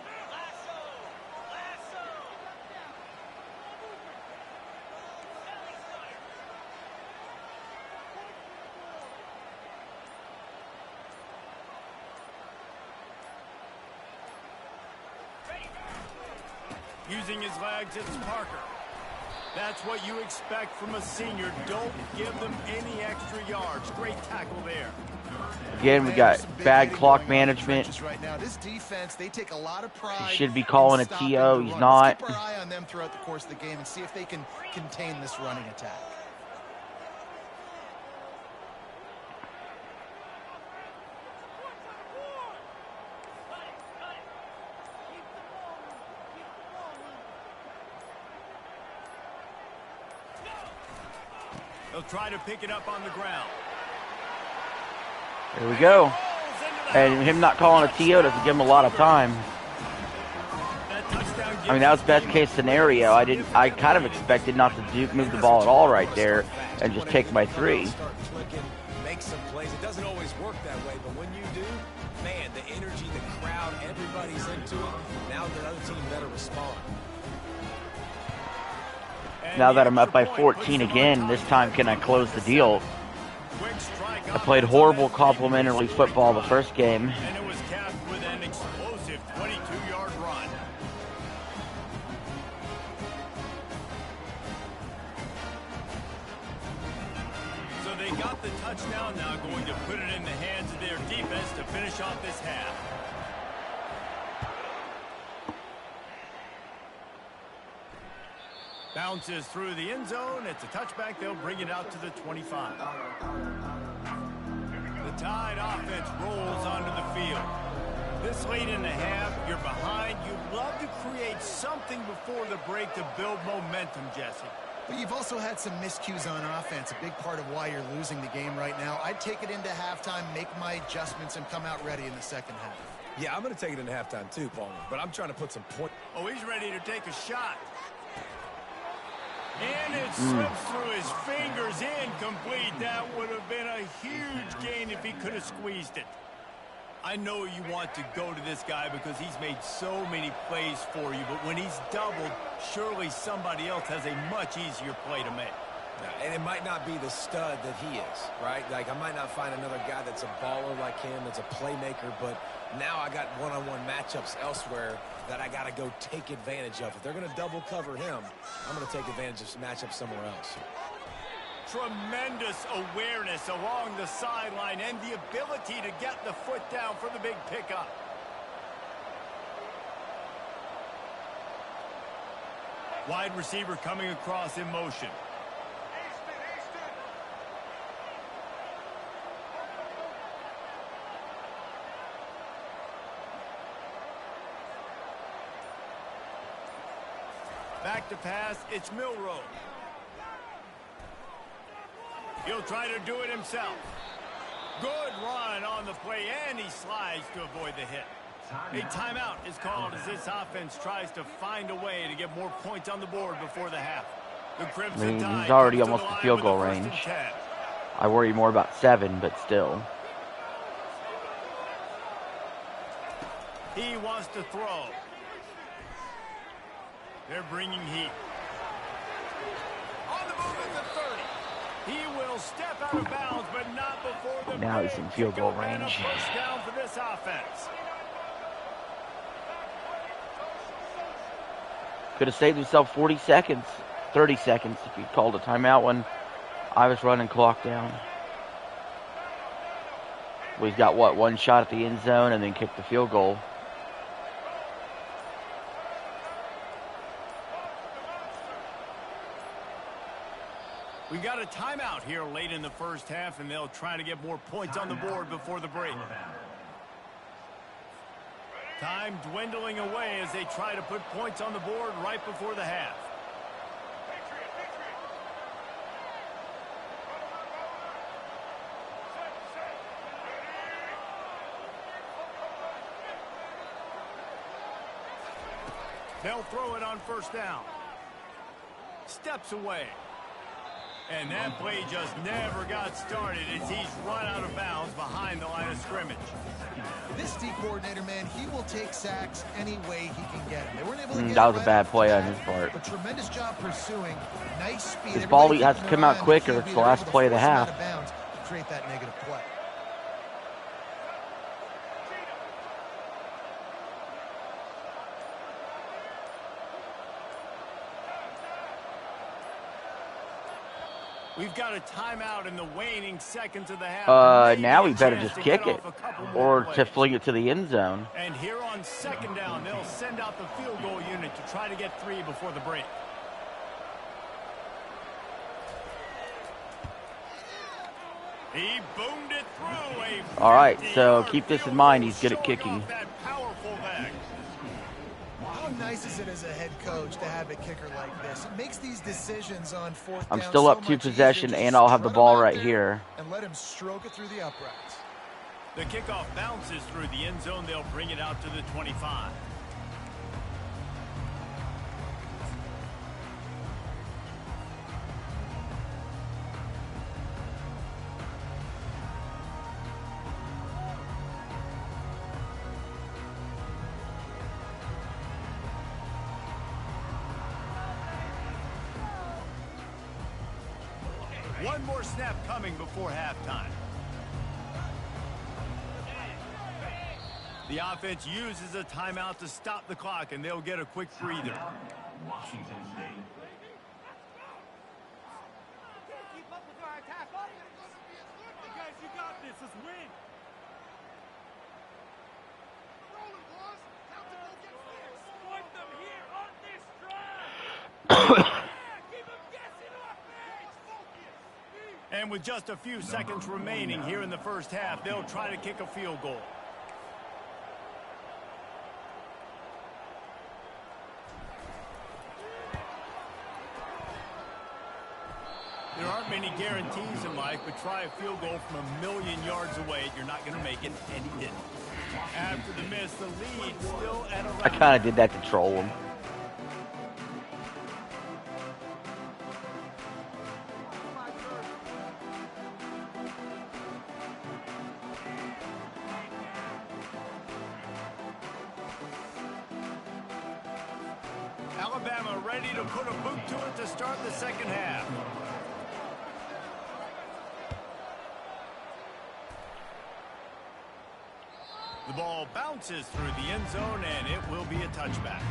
Using his legs, it's Parker. That's what you expect from a senior. Don't give them any extra yards. Great tackle there. Again, we got bad clock management. Right now, this defense, they take a lot of pride. He should be calling a TO. He's not. Let's keep our eye on them throughout the course of the game and see if they can contain this running attack. They'll try to pick it up on the ground. There we go. And him not calling a TO doesn't give him a lot of time. I mean, that was best case scenario. I kind of expected not to move the ball at all right there and just take my 3. Make some plays. It doesn't always work that way, but when you do, man, the energy, the crowd, everybody's into it. Now the other team better respond. Now that I'm up by 14 again, this time can I close the deal? I played horrible complimentary football the first game. And it was capped with an explosive 22-yard run. So they got the touchdown, now going to put it in the hands of their defense to finish off this half. Bounces through the end zone. It's a touchback. They'll bring it out to the 25. The Tide offense rolls onto the field. This late in the half, you're behind. You'd love to create something before the break to build momentum, Jesse. But you've also had some miscues on offense, a big part of why you're losing the game right now. I'd take it into halftime, make my adjustments, and come out ready in the second half. Yeah, I'm going to take it into halftime too, Paul. But I'm trying to put some point. Oh, he's ready to take a shot. And it slips through his fingers, incomplete. That would have been a huge gain if he could have squeezed it. I know you want to go to this guy because he's made so many plays for you, but when he's doubled, surely somebody else has a much easier play to make. And it might not be the stud that he is, right? Like, I might not find another guy that's a baller like him, that's a playmaker, but now I got one-on-one matchups elsewhere that I got to go take advantage of. If they're going to double cover him, I'm going to take advantage of some matchups somewhere else. Tremendous awareness along the sideline and the ability to get the foot down for the big pickup. Wide receiver coming across in motion. Back to pass, it's Milroe. He'll try to do it himself. Good run on the play, and he slides to avoid the hit. A timeout is called as this offense tries to find a way to get more points on the board before the half. The Crimson Tide he's already almost in field goal range. I worry more about 7, but still. He wants to throw. They're bringing heat. On the move at the 30. He will step out of bounds, but not before the now he's in field goal range. First down for this offense. Could have saved himself 40 seconds, 30 seconds if he called a timeout when I was running clock down. Well, he's got, what, one shot at the end zone and then kick the field goal. We got a timeout here late in the first half, and they'll try to get more points on the board before the break. Time dwindling away as they try to put points on the board right before the half. They'll throw it on first down. Steps away. And that play just never got started as he's run out of bounds behind the line of scrimmage. This D coordinator, man, he will take sacks any way he can get them. They weren't able to get that was right a bad off play the on bat, his part. but tremendous job pursuing. Nice speed. His ball Everybody has to keeping come their out eye on quicker. QB. It's the They're last able to play of the force him half. out of bounds to create that negative play. We've got a timeout in the waning seconds of the half. Now we Maybe a better chance just to kick get it. off a couple more Or plays. to fling it to the end zone. And here on second down, they'll send out the field goal unit to try to get 3 before the break. He boomed it through. All right, so keep this in mind. He's good at kicking. That powerful back. How nice is it as a head coach to have a kicker like this? It makes these decisions on fourth I'm down still so up 2 much easier. possession, Just and I'll have the strut ball him out right there here. and let him stroke it through the uprights. The kickoff bounces through the end zone. They'll bring it out to the 25. One more snap coming before halftime. The offense uses a timeout to stop the clock, and they'll get a quick breather. Washington State. Keep up with our attack. Guys, you got this. Let's win. Rolling, boys. Time to go get fixed. Point them here on this drive. Keep them guessing offense. Focus. And with just a few seconds remaining here in the first half, they'll try to kick a field goal. There aren't many guarantees in life, but try a field goal from 1,000,000 yards away. You're not going to make it, and he didn't. After the miss, the lead still at around. I kind of did that to troll him. Alabama ready to put a boot to it to start the second half. The ball bounces through the end zone, and it will be a touchback.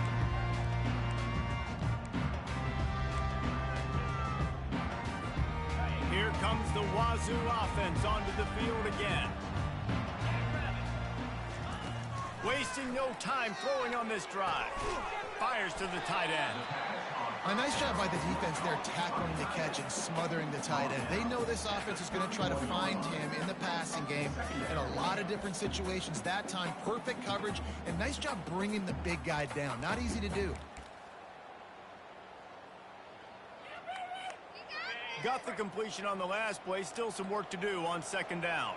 Here comes the Wazoo offense onto the field again. Wasting no time throwing on this drive. Fires to the tight end. A nice job by the defense there, tackling the catch and smothering the tight end. They know this offense is going to try to find him in the passing game in a lot of different situations. That time, perfect coverage, and nice job bringing the big guy down. Not easy to do. Got the completion on the last play. Still some work to do on second down.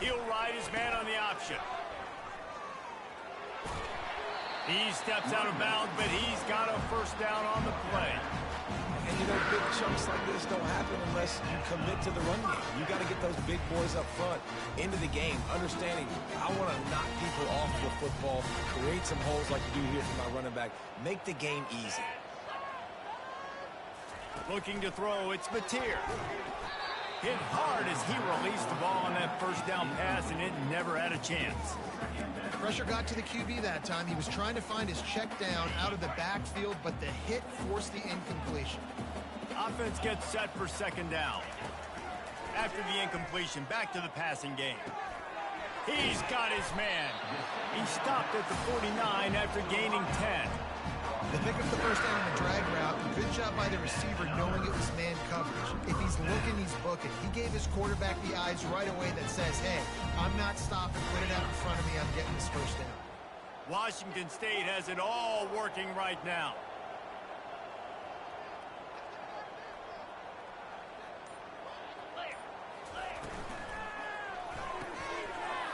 He'll ride his man on the option. He steps out of bounds, but he's got a first down on the play. And you know, big chunks like this don't happen unless you commit to the run game. You got to get those big boys up front into the game, understanding I want to knock people off the football, create some holes like you do here for my running back, make the game easy. Looking to throw, it's Mateer. Hit hard as he released the ball on that first down pass, and it never had a chance. Pressure got to the QB that time. He was trying to find his check down out of the backfield, but the hit forced the incompletion. Offense gets set for second down. After the incompletion, back to the passing game. He's got his man. He stopped at the 49 after gaining 10. They pick up the first down on the drag route. Good job by the receiver knowing it was man coverage. If he's looking, he's booking. He gave his quarterback the eyes right away that says, hey, I'm not stopping. Put it out in front of me. I'm getting this first down. Washington State has it all working right now.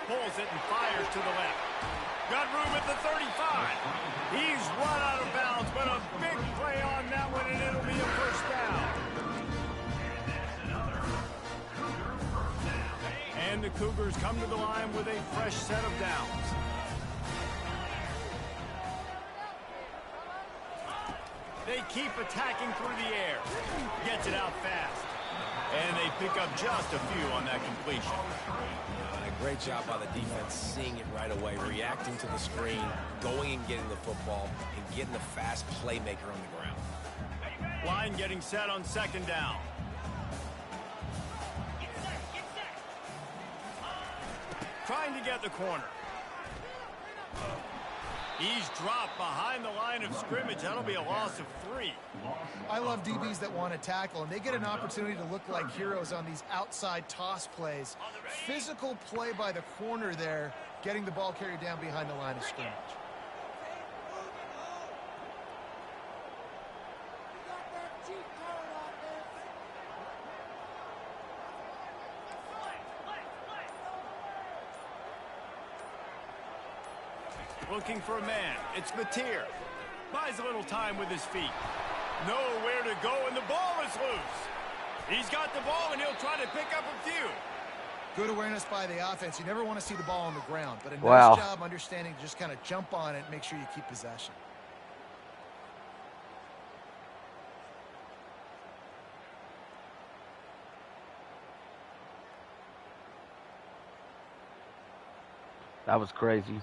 Pulls it and fires to the left. Got room at the 35. He's run out of bounds, but a big play on that one, and it'll be a first down. And the Cougars come to the line with a fresh set of downs. They keep attacking through the air. Gets it out fast. And they pick up just a few on that completion. Great job by the defense, seeing it right away, reacting to the screen, going and getting the football, and getting the fast playmaker on the ground. Line getting set on second down. Trying to get the corner. He's dropped behind the line of scrimmage. That'll be a loss of 3. I love DBs that want to tackle, and they get an opportunity to look like heroes on these outside toss plays. Physical play by the corner there, getting the ball carried down behind the line of scrimmage. Looking for a man. It's Mateer. Buys a little time with his feet. Nowhere to go, and the ball is loose. He's got the ball, and he'll try to pick up a few. Good awareness by the offense. You never want to see the ball on the ground, but a Wow. nice job understanding to just kind of jump on it and make sure you keep possession. That was crazy.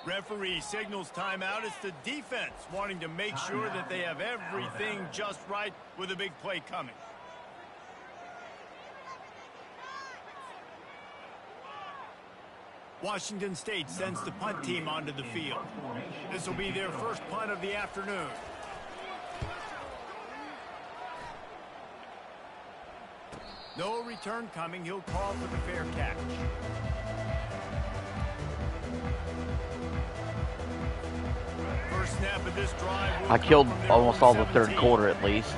Referee signals timeout. It's the defense wanting to make sure that they have everything just right with a big play coming. Washington State sends the punt team onto the field. This will be their first punt of the afternoon. No return coming. He'll call for the fair catch. First snap of this drive will I killed come from their almost own all the third 17. quarter at least.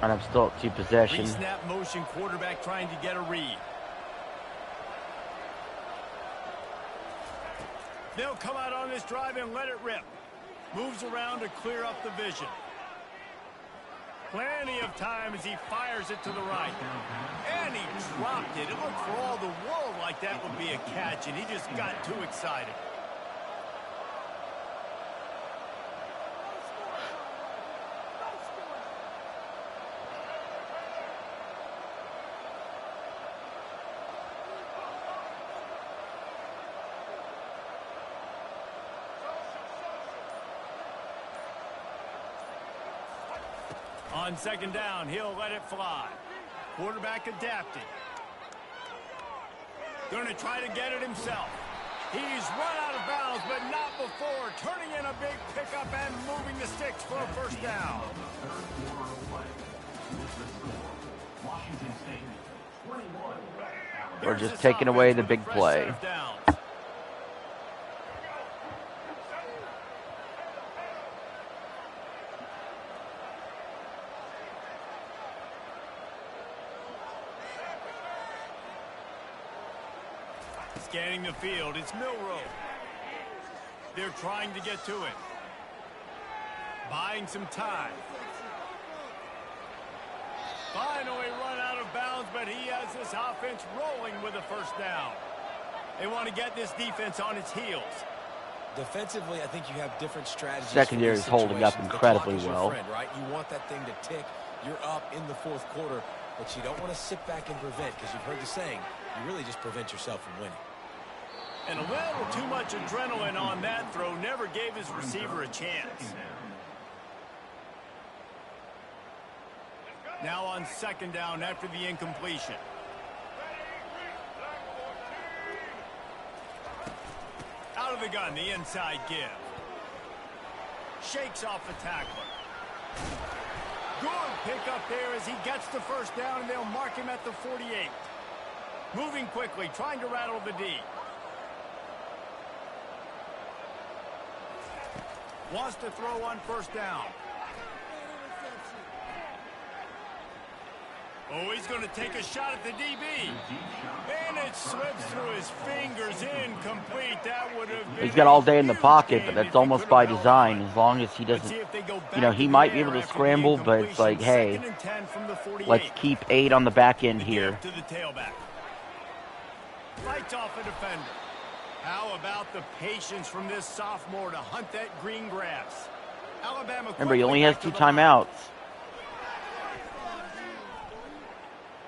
And I'm still at 2 possessions. Pre-snap motion, quarterback trying to get a read. They'll come out on this drive and let it rip. Moves around to clear up the vision. Plenty of time as he fires it to the right. And he dropped it. It looked for all the world like that would be a catch, and he just got too excited. On second down, he'll let it fly. Quarterback adapted. Going to try to get it himself. He's run out of bounds, but not before. Turning in a big pickup and moving the sticks for a first down. We're just taking away the big play. Scanning the field, it's Milroe. They're trying to get to it. Buying some time. Finally run out of bounds, but he has this offense rolling with a first down. They want to get this defense on its heels. Defensively, I think you have different strategies. Secondary is holding up situations. incredibly The clock is your well. friend, right? You want that thing to tick. You're up in the fourth quarter, but you don't want to sit back and prevent, because you've heard the saying, you really just prevent yourself from winning. And a little too much adrenaline on that throw never gave his receiver a chance. Now on second down after the incompletion. Out of the gun, the inside give. Shakes off the tackler. Good pick up there as he gets the first down, and they'll mark him at the 48. Moving quickly, trying to rattle the D. Wants to throw on first down. Oh, he's going to take a shot at the DB. And it slips through his fingers, incomplete. That would have been... He's got all day in the pocket, but that's almost by design. As long as he doesn't, you know, he might be able to scramble, but it's like, hey, let's keep 8 on the back end here. To the tailback. Fights off a defender. How about the patience from this sophomore to hunt that green grass? Alabama. Remember, he only has 2 timeouts.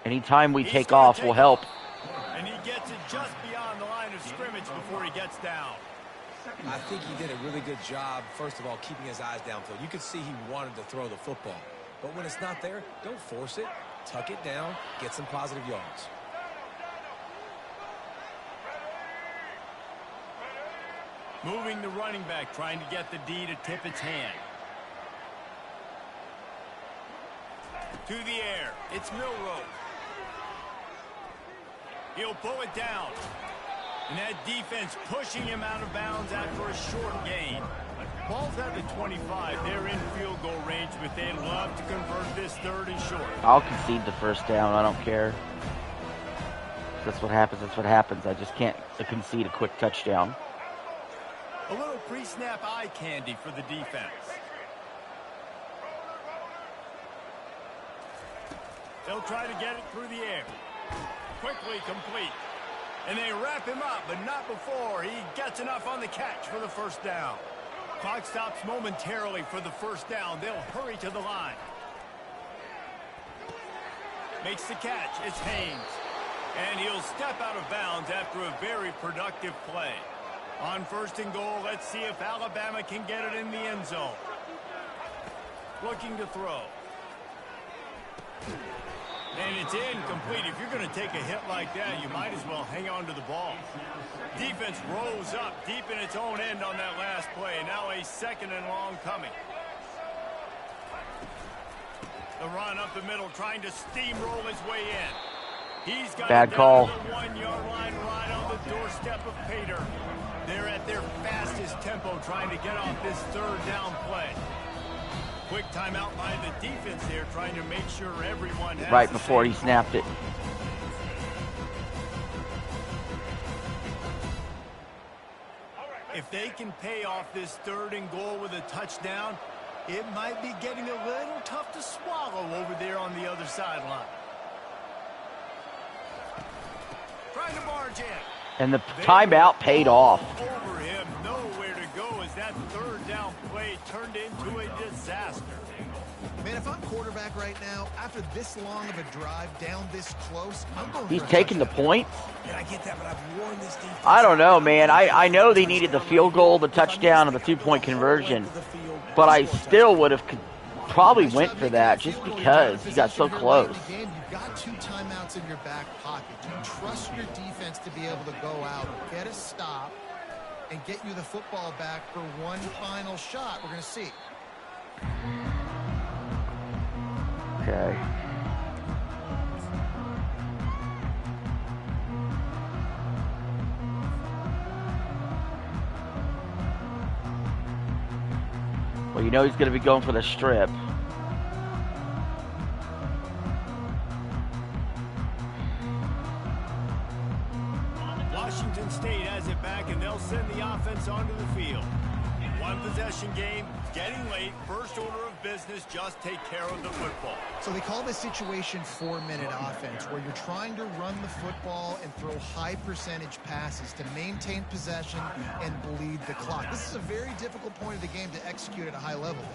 Any time we take off will help. And he gets it just beyond the line of scrimmage before he gets down. I think he did a really good job, first of all, keeping his eyes downfield. You could see he wanted to throw the football. But when it's not there, don't force it. Tuck it down, get some positive yards. Moving the running back, trying to get the D to tip its hand. To the air, it's Milroe. He'll pull it down. And that defense pushing him out of bounds after a short gain. Ball's at the 25. They're in field goal range, but they'd love to convert this third and short. I'll concede the first down. I don't care. That's what happens. That's what happens. I just can't concede a quick touchdown. A little pre-snap eye candy for the defense. They'll try to get it through the air. Quickly complete. And they wrap him up, but not before he gets enough on the catch for the first down. Clock stops momentarily for the first down. They'll hurry to the line. Makes the catch. It's Haynes. And he'll step out of bounds after a very productive play. On first and goal, let's see if Alabama can get it in the end zone. Looking to throw. And it's incomplete. If you're going to take a hit like that, you might as well hang on to the ball. Defense rose up deep in its own end on that last play. Now a second and long coming. The run up the middle, trying to steamroll his way in. He's got bad call. The 1-yard line right on the doorstep of Pater. They're at their fastest tempo trying to get off this third down play. Quick timeout by the defense there, trying to make sure everyone has right before he snapped it. If they can pay off this third and goal with a touchdown, it might be getting a little tough to swallow over there on the other sideline. Trying to barge in. And the timeout paid off. Over him, nowhere to go as that third down play turned into a disaster. Man, if I'm quarterback right now, after this long of a drive down this close, I'm going. He's taking the points. And I get that, but I've warned this defense. I don't know, man. I know they needed the field goal, the touchdown, and the 2-point conversion. But I still would have probably went for that just because he got so close. You've got 2 timeouts in your back pocket. You trust your defense to be able to go out, get a stop, and get you the football back for one final shot. We're going to see. Okay. Well, you know he's going to be going for the strip. Washington State has it back, and they'll send the offense onto the field. One possession game, getting late, first order of business, just take care of the football. So they call this situation 4-minute offense, where you're trying to run the football and throw high percentage passes to maintain possession and bleed the clock. This is a very difficult point of the game to execute at a high level.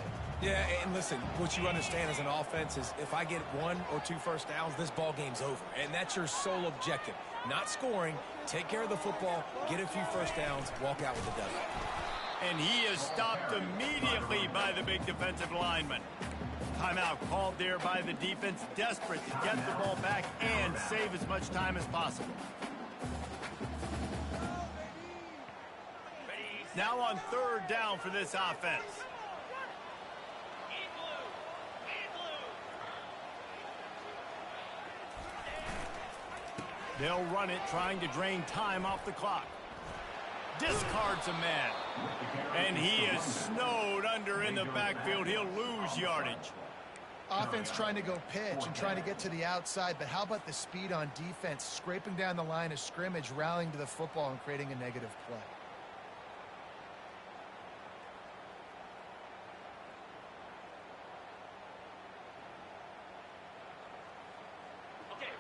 Yeah, and listen, what you understand as an offense is if I get 1 or 2 first downs, this ball game's over. And that's your sole objective. Not scoring, take care of the football, get a few first downs, walk out with a W. And he is stopped immediately by the big defensive lineman. Timeout called there by the defense, desperate to get the ball back and save as much time as possible. Now on 3rd down for this offense. They'll run it, trying to drain time off the clock. Discards a man. And he is snowed under in the backfield. He'll lose yardage. Offense trying to go pitch and trying to get to the outside, but how about the speed on defense, scraping down the line of scrimmage, rallying to the football and creating a negative play.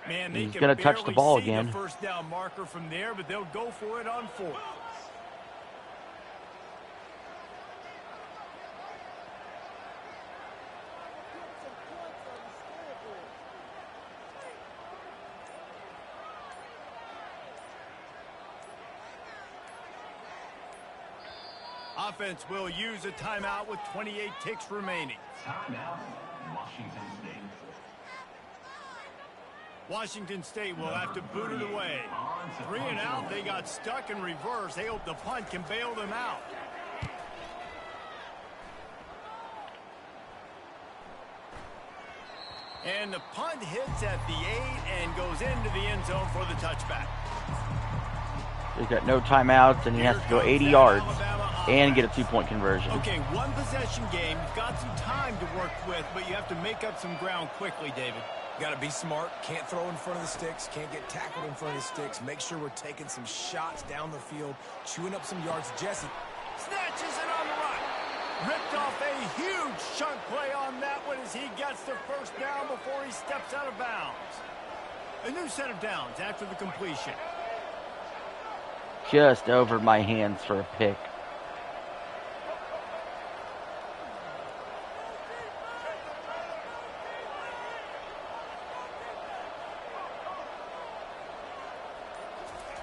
Man, they He's can gonna touch the barely ball see again. The first down marker from there, but they'll go for it on 4th. Offense will use a timeout with 28 ticks remaining. Timeout, Washington State. Washington State will have to boot it away. 3 and out, they got stuck in reverse. They hope the punt can bail them out. And the punt hits at the 8 and goes into the end zone for the touchback. He's got no timeouts, and he has to go 80 yards and get a 2-point conversion. Okay, 1 possession game. You've got some time to work with, but you have to make up some ground quickly, David. Got to be smart. Can't throw in front of the sticks. Can't get tackled in front of the sticks. Make sure we're taking some shots down the field, chewing up some yards. Jesse snatches it on the run. Ripped off a huge chunk play on that one as he gets the first down before he steps out of bounds. A new set of downs after the completion. Just over my hands for a pick.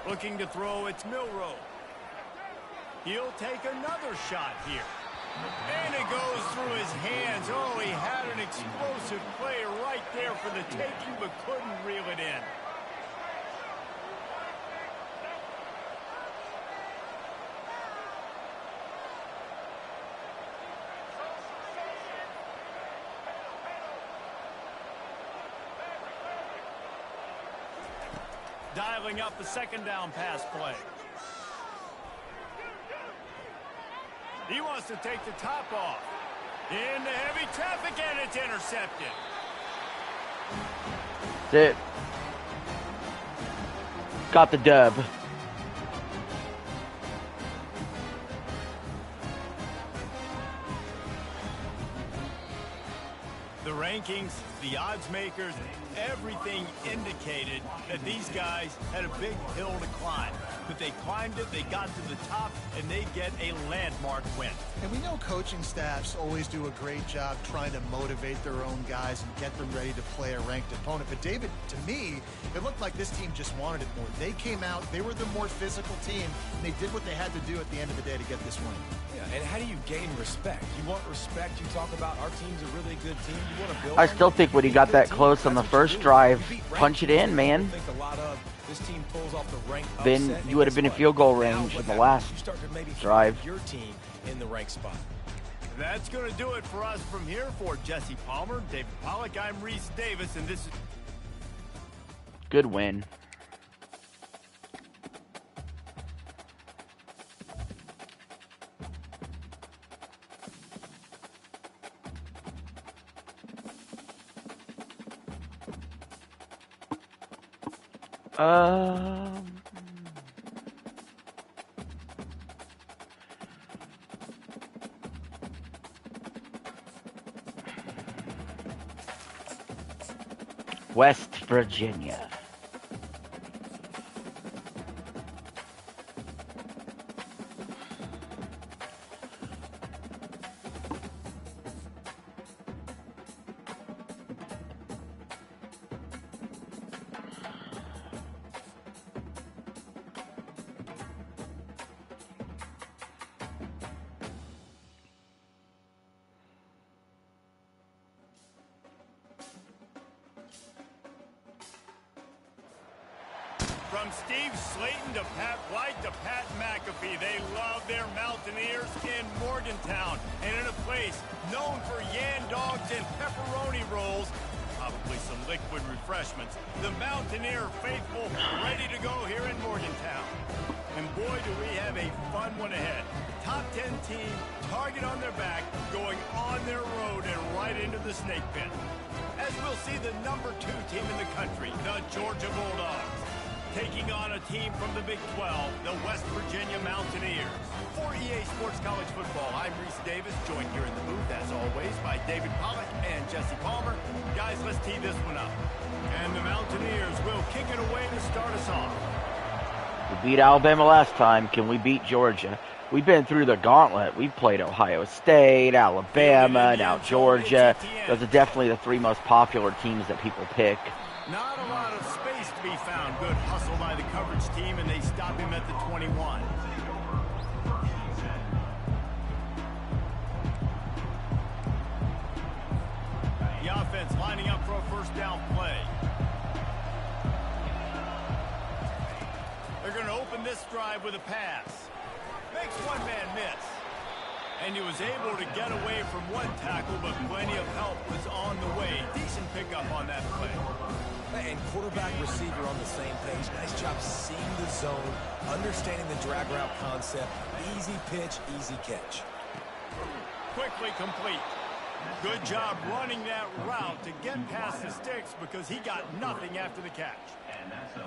Looking to throw, it's Milroe. He'll take another shot here. And it goes through his hands. Oh, he had an explosive play right there for the taking, but couldn't reel it in. Dialing up the 2nd down pass play. He wants to take the top off. Into heavy traffic, and it's intercepted. That's it. Got the dub. The rankings, the odds makers, everything indicated that these guys had a big hill to climb. But they climbed it, they got to the top, and they get a landmark win. And we know coaching staffs always do a great job trying to motivate their own guys and get them ready to play a ranked opponent. But David, to me, it looked like this team just wanted it more. They came out, they were the more physical team, and they did what they had to do at the end of the day to get this win. Yeah, and how do you gain respect? You want respect, you talk about our team's a really good team. You want to build I still think when he got that close on the first drive, punch it in, man. This team pulls off the rank Then upset, you would have been in field goal range in the last you start to maybe drive. your team in the rank spot. That's going to do it for us from here. For Jesse Palmer, David Pollack, I'm Reese Davis, and this is Good win. West Virginia. From Steve Slayton to Pat White to Pat McAfee, they love their Mountaineers in Morgantown. And in a place known for yan dogs and pepperoni rolls, probably some liquid refreshments, the Mountaineer faithful ready to go here in Morgantown. And boy, do we have a fun one ahead. Top 10 team, target on their back, going on their road and right into the snake pit. As we'll see the number 2 team in the country, the Georgia Bulldogs, taking on a team from the Big 12, the West Virginia Mountaineers. For EA Sports College Football, I'm Reese Davis, joined here in the booth, as always, by David Pollack and Jesse Palmer. Guys, let's tee this one up. And the Mountaineers will kick it away to start us off. We beat Alabama last time. Can we beat Georgia? We've been through the gauntlet. We've played Ohio State, Alabama, now Georgia. Those are definitely the 3 most popular teams that people pick. Not a lot of space to be found. Good hustle by the coverage team, and they stop him at the 21. The offense lining up for a first down play. They're going to open this drive with a pass. Makes one man miss. And he was able to get away from one tackle, but plenty of help was on the way. Decent pickup on that play. And quarterback, receiver on the same page. Nice job seeing the zone, understanding the drag route concept. Easy pitch, easy catch. Quickly complete. Good job running that route to get past the sticks because he got nothing after the catch.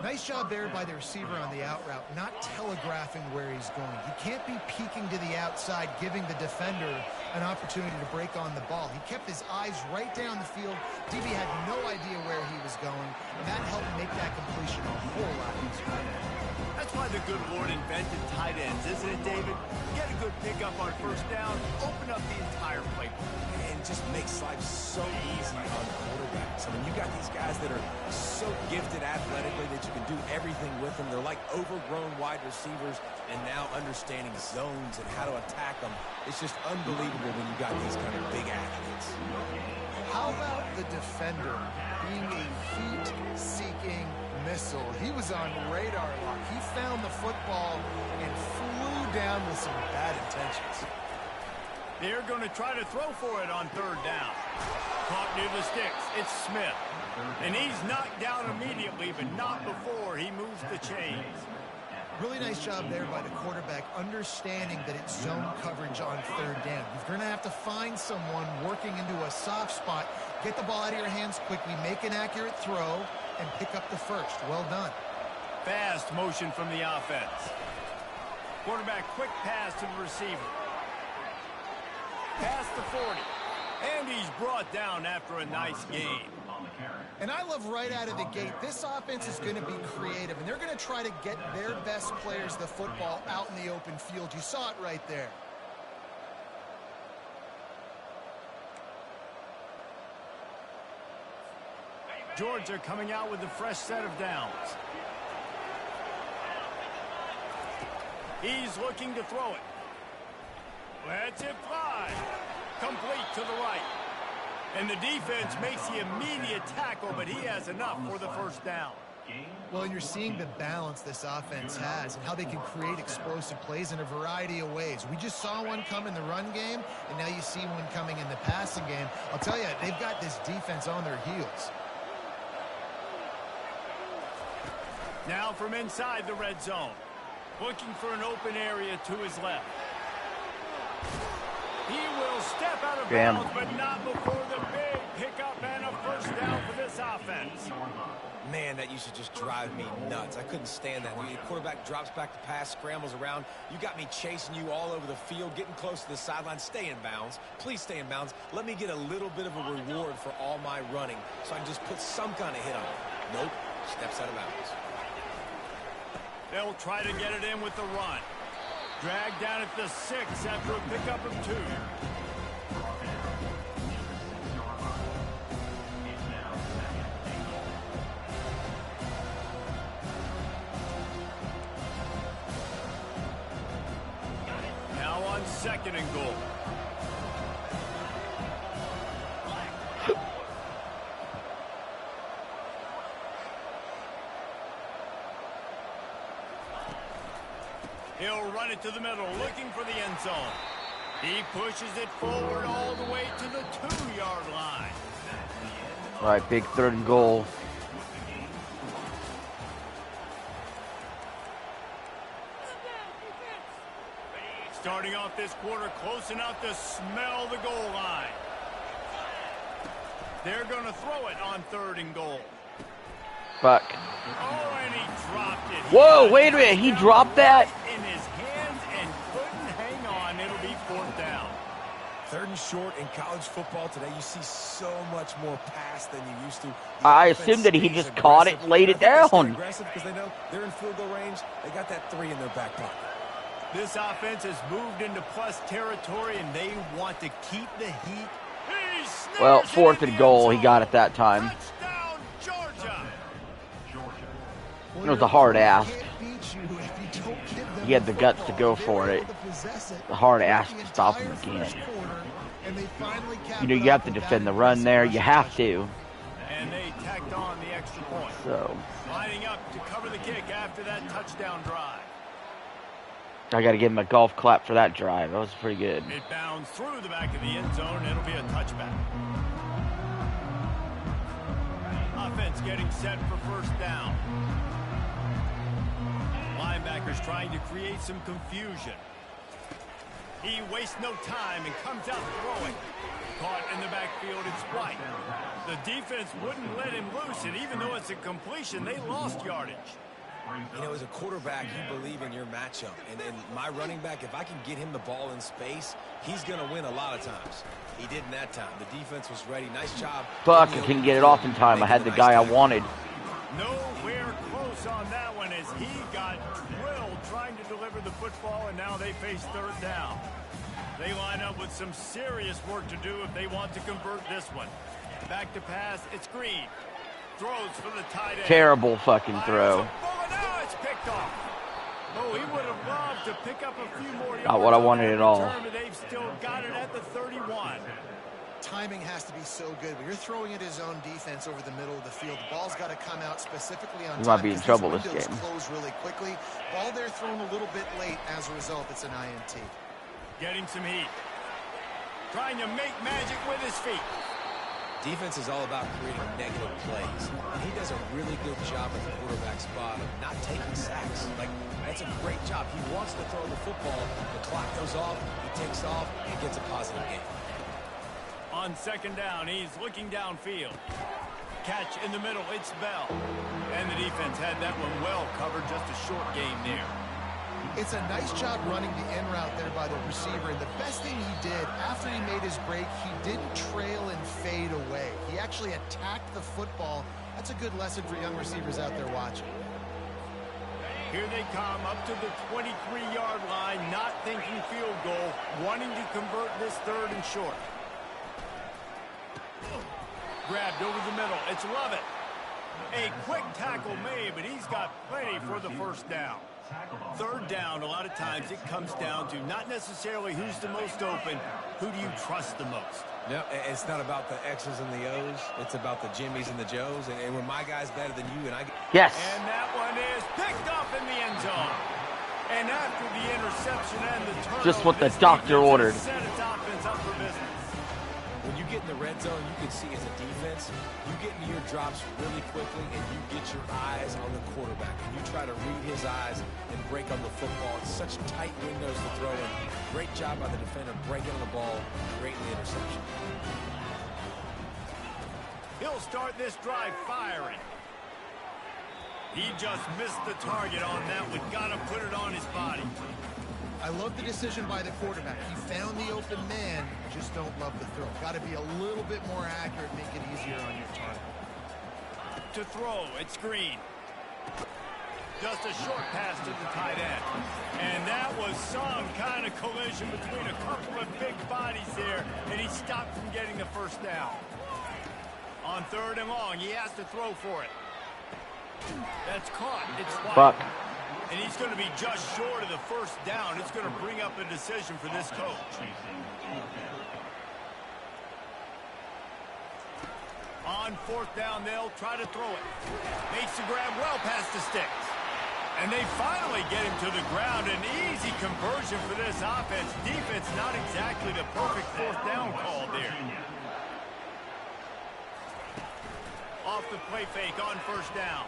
Nice job there by the receiver on the out route, not telegraphing where he's going. He can't be peeking to the outside, giving the defender an opportunity to break on the ball. He kept his eyes right down the field. DB had no idea where he was going, and that helped make that completion a whole lot easier. That's why the good Lord invented tight ends, isn't it, David? Get a good pickup on first down, open up the entire playbook. And just makes life so easy on quarterbacks. I mean, you got these guys that are so gifted athletically that you can do everything with them. They're like overgrown wide receivers, and now understanding zones and how to attack them. It's just unbelievable when you got these kind of big athletes. How about the defender being a heat-seeking missile? He was on radar lock. He found the football and flew down with some bad intentions. They're going to try to throw for it on third down. Caught near the sticks. It's Smith. And he's knocked down immediately, but not before he moves the chains. Really nice job there by the quarterback, understanding that it's zone coverage on third down. You're going to have to find someone working into a soft spot, get the ball out of your hands quickly, make an accurate throw, and pick up the first. Well done. Fast motion from the offense. Quarterback quick pass to the receiver. Past the 40. And he's brought down after a nice gain. And I love right out of the gate, this offense is going to be creative, and they're going to try to get their best players the football out in the open field. You saw it right there. Georgia coming out with a fresh set of downs. He's looking to throw it. Lets it fly. Complete to the right. And the defense makes the immediate tackle, but he has enough for the first down. Well, and you're seeing the balance this offense has and how they can create explosive plays in a variety of ways. We just saw one come in the run game, and now you see one coming in the passing game. I'll tell you, they've got this defense on their heels. Now from inside the red zone. Looking for an open area to his left. He will step out of bounds, but not before the big pickup and a first down for this offense. Man, that used to just drive me nuts. I couldn't stand that. When the quarterback drops back to pass, scrambles around, you got me chasing you all over the field, getting close to the sideline. Stay in bounds. Please stay in bounds. Let me get a little bit of a reward for all my running so I can just put some kind of hit on it. Nope. Steps out of bounds. They'll try to get it in with the run. Dragged down at the 6 after a pickup of 2. Now on 2nd and goal. He'll run it to the middle, looking for the end zone. He pushes it forward all the way to the 2-yard line. All right, big 3rd and goal. Starting off this quarter close enough to smell the goal line. They're going to throw it on 3rd and goal. Fuck. Oh, and he dropped it. Whoa, wait a minute. He dropped that? In his hands and couldn't hang on. It'll be 4th down. 3rd and short in college football today, you see so much more pass than you used to. I assumed that he just caught it and laid it down. Aggressive because they know they're in field goal range. They got that 3 in their back pocket. This offense has moved into plus territory, and they want to keep the heat. Well, 4th and goal, he got it that time. Touchdown, Georgia. It was a hard ask. He had the guts to go for it. The hard ask to stop him again. You know, you have to defend the run there. You have to. And they tacked on the extra point. So Lining up to cover the kick after that touchdown drive. I got to give him a golf clap for that drive. That was pretty good. It bounds through the back of the end zone. It'll be a touchback. Offense getting set for 1st down. Linebackers trying to create some confusion. He wastes no time and comes out throwing. Caught in the backfield, it's White. The defense wouldn't let him loose, and even though it's a completion, they lost yardage. You know, as a quarterback, you believe in your matchup. And my running back, if I can get him the ball in space, he's going to win a lot of times. He did in that time. The defense was ready. Nice job. Fuck, I couldn't get it off in time. I had the guy I wanted. Nowhere close on that one as he got drilled trying to deliver the football, and now they face 3rd down. They line up with some serious work to do if they want to convert this one. Back to pass, it's Green. Throws for the tight end. Terrible fucking throw. Now it's picked off. Oh, he would have loved to pick up a few more yards. Not what I wanted at all. They've still got it at the 31. Timing has to be so good. When you're throwing at his own defense over the middle of the field, the ball's got to come out specifically on time. He might be in trouble this game. Close really quickly. Ball there thrown a little bit late. As a result, it's an INT. Getting some heat. Trying to make magic with his feet. Defense is all about creating negative plays. And he does a really good job at the quarterback spot of not taking sacks. Like, that's a great job. He wants to throw the football. The clock goes off. He takes off and gets a positive gain. On 2nd down, he's looking downfield. Catch in the middle, it's Bell. And the defense had that one well covered, just a short game there. It's a nice job running the in route there by the receiver. And the best thing he did after he made his break, he didn't trail and fade away. He actually attacked the football. That's a good lesson for young receivers out there watching. Here they come up to the 23-yard line, not thinking field goal, wanting to convert this 3rd and short. Grabbed over the middle. It's Lovett. A quick tackle made, but he's got plenty for the 1st down. 3rd down, a lot of times it comes down to not necessarily who's the most open, who do you trust the most? No, it's not about the X's and the O's. It's about the Jimmys and the Joes. And when my guy's better than you and I... Yes. And that one is picked up in the end zone. And after the interception and the turnover, Just what the doctor ordered. Set its offense up for business. When you get in the red zone, you can see as a defense, you get into your drops really quickly and you get your eyes on the quarterback. And you try to read his eyes and break on the football. It's such tight windows to throw in. Great job by the defender breaking on the ball. Great in the interception. He'll start this drive firing. He just missed the target on that one. Got to put it on his body. I love the decision by the quarterback. He found the open man, just don't love the throw. Got to be a little bit more accurate, make it easier on your target. To throw, it's Green. Just a short pass to the tight end. And that was some kind of collision between a couple of big bodies there, and he stopped from getting the 1st down. On 3rd and long, he has to throw for it. That's caught. It's White. Fuck. And he's going to be just short of the 1st down. It's going to bring up a decision for this coach. On 4th down, they'll try to throw it. Makes the grab well past the sticks. And they finally get him to the ground. An easy conversion for this offense. Defense not exactly the perfect fourth down call there. Off the play fake on first down.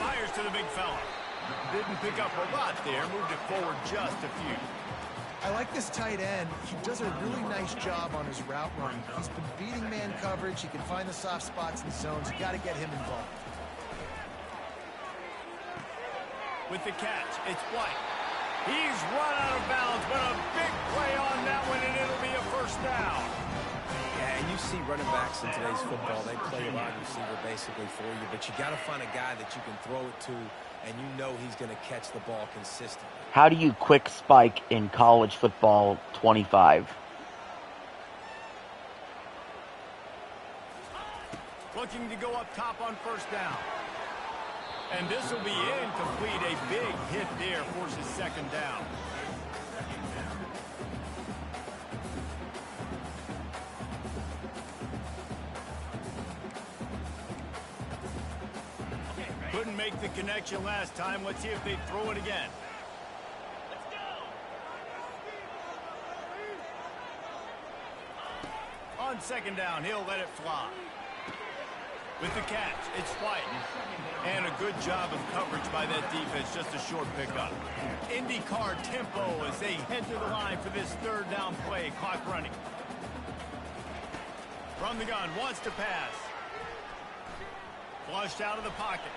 Fires to the big fella. Didn't pick up a lot there. Moved it forward just a few. I like this tight end. He does a really nice job on his route running. He's been beating man coverage. He can find the soft spots and zones. You got to get him involved. With the catch, it's White. He's run out of bounds, but a big play on that one, and it'll be a first down. Yeah, and you see running backs in today's football, they play a wide receiver basically for you, but you got to find a guy that you can throw it to, and you know he's going to catch the ball consistently. How do you quick spike in college football 25? Looking to go up top on first down. And this will be incomplete. A big hit there forces second down. Couldn't make the connection last time. Let's see if they throw it again. On second down, he'll let it fly. With the catch, it's White. And a good job of coverage by that defense, just a short pickup. IndyCar tempo as they head to the line for this third down play. Clock running. From the gun, wants to pass. Flushed out of the pocket.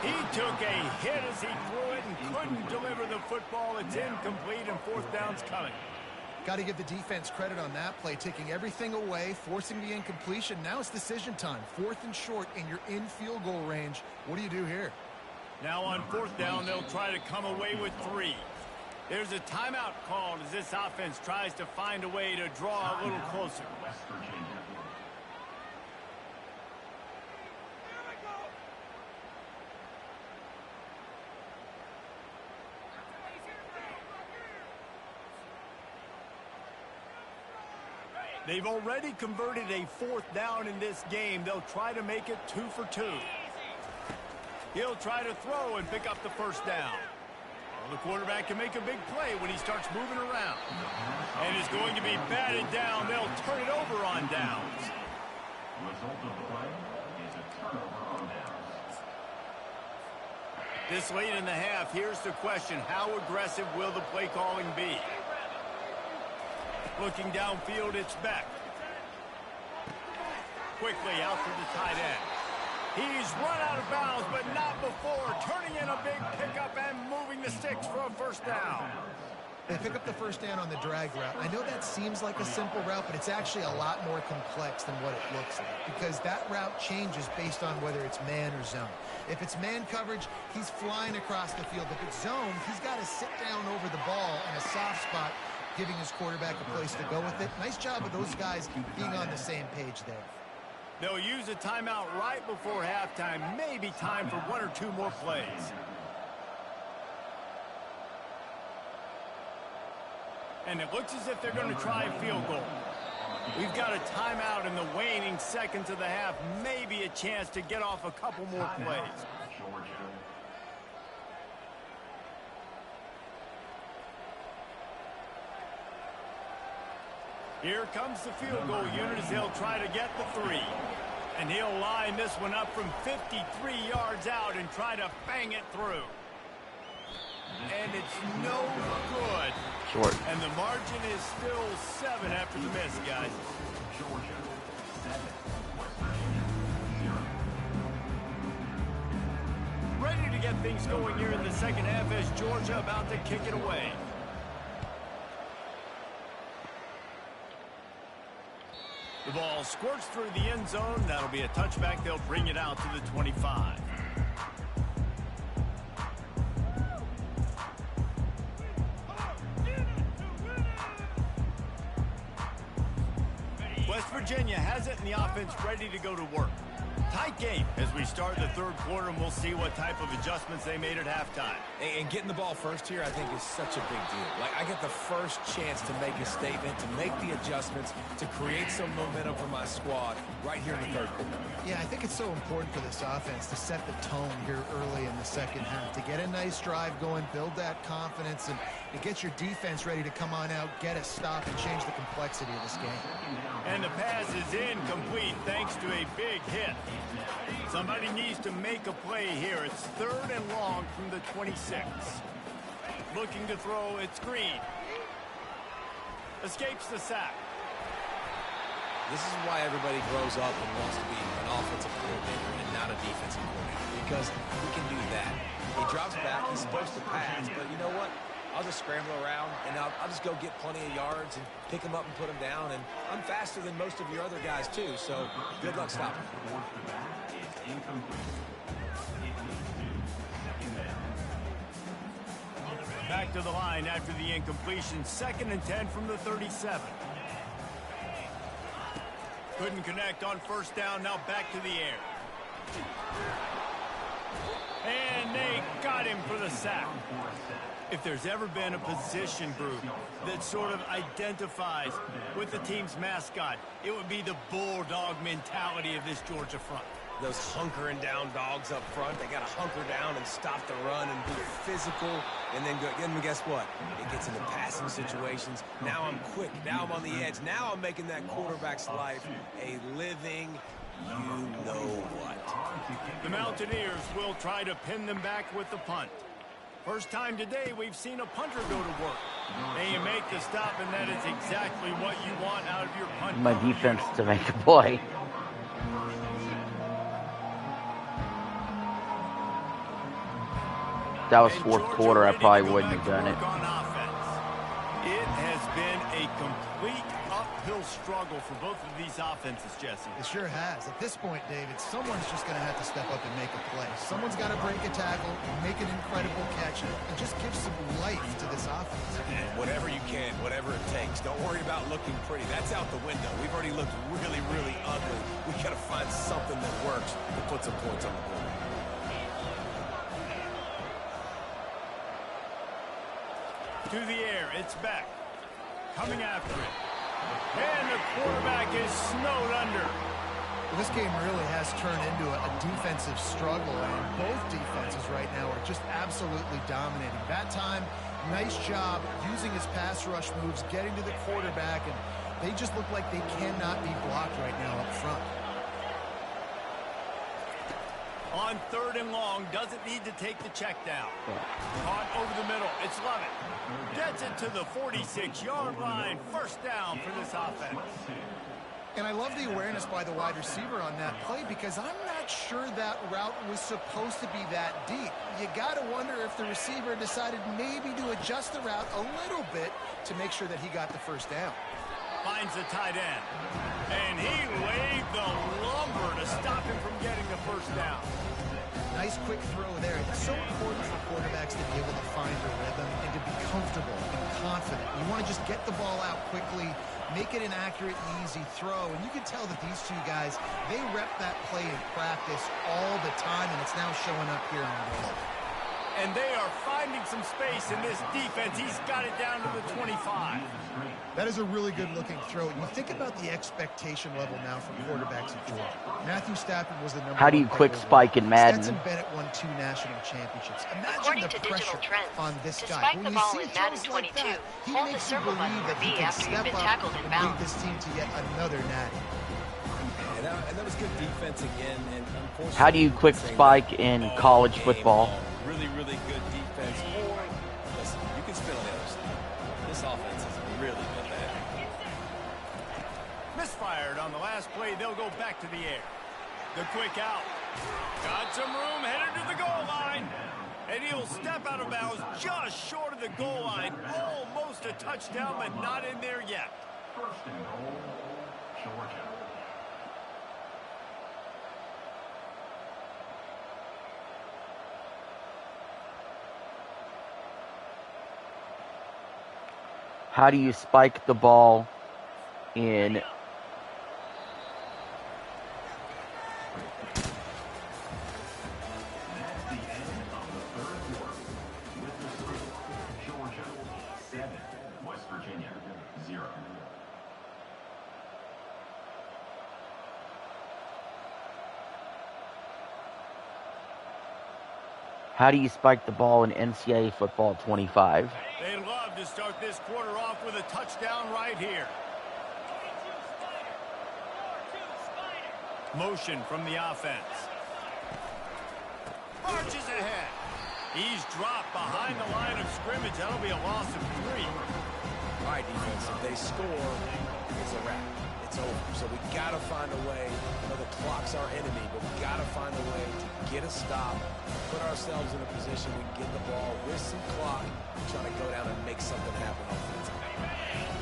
He took a hit as he threw it and couldn't deliver the football. It's incomplete and fourth down's coming. Got to give the defense credit on that play, taking everything away, forcing the incompletion. Now it's decision time. Fourth and short, and you're in field goal range. What do you do here? Now on fourth down, they'll try to come away with 3. There's a timeout called as this offense tries to find a way to draw a little closer. They've already converted a fourth down in this game. They'll try to make it 2 for 2. He'll try to throw and pick up the first down. Well, the quarterback can make a big play when he starts moving around. And is going to be batted down. They'll turn it over on downs. Result of the play is a turnover on downs. This late in the half, here's the question. How aggressive will the play calling be? Looking downfield, it's Beck. Quickly out to the tight end. He's run out of bounds, but not before. Turning in a big pickup and moving the sticks for a first down. They pick up the first down on the drag route. I know that seems like a simple route, but it's actually a lot more complex than what it looks like, because that route changes based on whether it's man or zone. If it's man coverage, he's flying across the field. If it's zone, he's got to sit down over the ball in a soft spot, giving his quarterback a place to go with it. Nice job of those guys being on the same page there. They'll use a timeout right before halftime. Maybe time for 1 or 2 more plays. And it looks as if they're going to try a field goal. We've got a timeout in the waning seconds of the half. Maybe a chance to get off a couple more plays. Here comes the field goal unit as they'll try to get the 3. And he'll line this one up from 53 yards out and try to bang it through. And it's no good. Short. And the margin is still 7 after the miss, guys. Georgia 7, West Virginia 0. Ready to get things going here in the second half as Georgia about to kick it away. The ball squirts through the end zone. That'll be a touchback. They'll bring it out to the 25. West Virginia has it, and the offense ready to go to work. Tight game as we start the third quarter, and we'll see what type of adjustments they made at halftime. And getting the ball first here, I think, is such a big deal. Like, I get the first chance to make a statement, to make the adjustments, to create some momentum for my squad right here in the third quarter. Yeah, I think it's so important for this offense to set the tone here early in the second half, to get a nice drive going, build that confidence, and get your defense ready to come on out, get a stop, and change the complexity of this game. And the pass is incomplete thanks to a big hit. Somebody needs to make a play here. It's 3rd and long from the 26. Looking to throw, it's Green. Escapes the sack. This is why everybody grows up and wants to be an offensive coordinator and not a defensive coordinator, because he can do that. He drops back, he's supposed to pass, but you know what? I'll just scramble around, and I'll just go get plenty of yards and pick them up and put them down, and I'm faster than most of your other guys, too, so good luck stopping. Back to the line after the incompletion. 2nd and 10 from the 37. Couldn't connect on 1st down. Now back to the air. And they got him for the sack. If there's ever been a position group that sort of identifies with the team's mascot, it would be the bulldog mentality of this Georgia front. Those hunkering down dogs up front, they got to hunker down and stop the run and be physical, and then guess what? It gets into passing situations. Now I'm quick. Now I'm on the edge. Now I'm making that quarterback's life a living you-know-what. The Mountaineers will try to pin them back with the punt. First time today we've seen a punter go to work. They make the stop, and that is exactly what you want out of your punt. My defense to make the play. That was 4th quarter. I probably wouldn't have done it. It has been a complete uphill struggle for both of these offenses, Jesse. It sure has. At this point, David, someone's just going to have to step up and make a play. Someone's got to break a tackle, make an incredible catch, and just give some life to this offense. And whatever you can, whatever it takes. Don't worry about looking pretty. That's out the window. We've already looked really, really ugly. We got to find something that works to put some points on the board. To the air, it's back. Coming after it. And the quarterback is snowed under. Well, this game really has turned into a defensive struggle, and both defenses right now are just absolutely dominating. That time, nice job using his pass rush moves, getting to the quarterback, and they just look like they cannot be blocked right now up front. On 3rd and long, doesn't need to take the check down. Caught over the middle. It's Lovett. Gets it to the 46-yard line. 1st down for this offense. And I love the awareness by the wide receiver on that play, because I'm not sure that route was supposed to be that deep. You got to wonder if the receiver decided maybe to adjust the route a little bit to make sure that he got the 1st down. Finds the tight end. And he laid the lumber to stop him from getting the 1st down. Nice quick throw there. It's so important for quarterbacks to be able to find a rhythm and to be comfortable and confident. You want to just get the ball out quickly, make it an accurate, easy throw. And you can tell that these two guys, they rep that play in practice all the time, and it's now showing up here on the field. And they are finding some space in this defense. He's got it down to the 25. That is a really good-looking throw. You think about the expectation level now for quarterbacks at Georgia. Matthew Stafford was the number one. How do you quick spike in Madden? Stetson Bennett won 2 national championships. Imagine According the to pressure Digital Trends, on this to guy. spike When the you ball see in Madden throws like 22, that, he hold the makes you circle button believe or that he B can after you've step been up tackled in and bounds. lead this team to yet another natty. And that was good defense again. And unfortunately, How do you quick spike in college football? Really, really good defense. Or, listen, you can spin on the other side. This offense has really been bad. Misfired on the last play. They'll go back to the air. The quick out. Got some room, headed to the goal line. And he'll step out of bounds just short of the goal line. Almost a touchdown, but not in there yet. 1st and goal, Georgia. How do you spike the ball in That's the end of the third quarter. With the score, Georgia 7, West Virginia 0. How do you spike the ball in NCAA football 25? They love to start this quarter off with a touchdown right here. Motion from the offense. Marches ahead. He's dropped behind the line of scrimmage. That'll be a loss of 3. All right, defense, if they score, it's a wrap. It's over. So we got to find a way. I know the clock's our enemy, but we got to find a way to get a stop, put ourselves in a position we can get the ball with some clock, try to go down and make something happen offensively.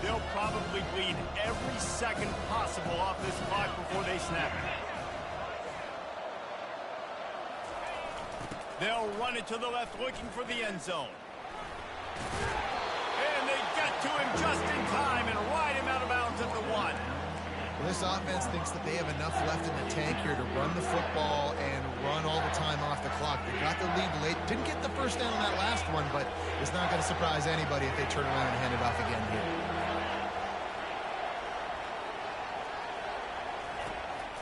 They'll probably bleed every second possible off this clock before they snap it. They'll run it to the left, looking for the end zone. And they get to him just in time and ride him out of bounds at the 1. Well, this offense thinks that they have enough left in the tank here to run the football and run all the time off the clock. They got the lead late. Didn't get the first down on that last one, but it's not going to surprise anybody if they turn around and hand it off again here.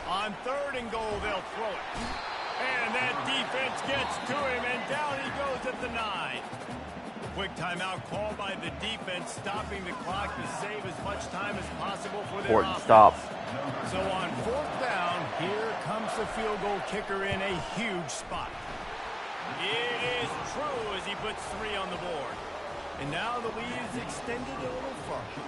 On 3rd and goal, they'll throw it. And that defense gets to him, and down he goes at the 9. Quick timeout called by the defense, stopping the clock to save as much time as possible for their Important offense. stop. So on 4th down, here comes the field goal kicker in a huge spot. It is true as he puts 3 on the board. And now the lead is extended a little further.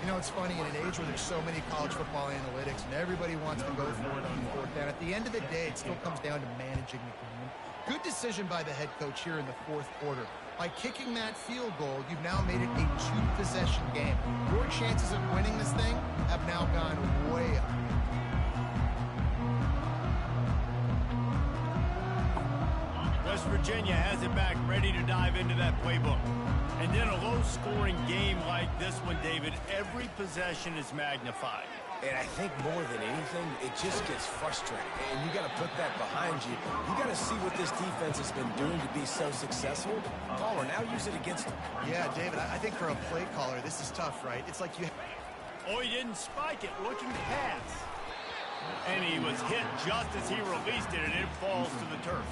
You know, it's funny, in an age where there's so many college football analytics and everybody wants to go for it on 4th down, at the end of the day, it still comes down to managing the game. Good decision by the head coach here in the 4th quarter. By kicking that field goal, you've now made it a 2-possession game. Your chances of winning this thing have now gone way up. West Virginia has it back, ready to dive into that playbook. And in a low-scoring game like this one, David, every possession is magnified. And I think more than anything, it just gets frustrating. And you got to put that behind you. You got to see what this defense has been doing to be so successful. Caller, now use it against them. Yeah, David, I think for a play caller, this is tough, right? It's like you... Oh, he didn't spike it, looking to pass. And he was hit just as he released it, and it falls to the turf.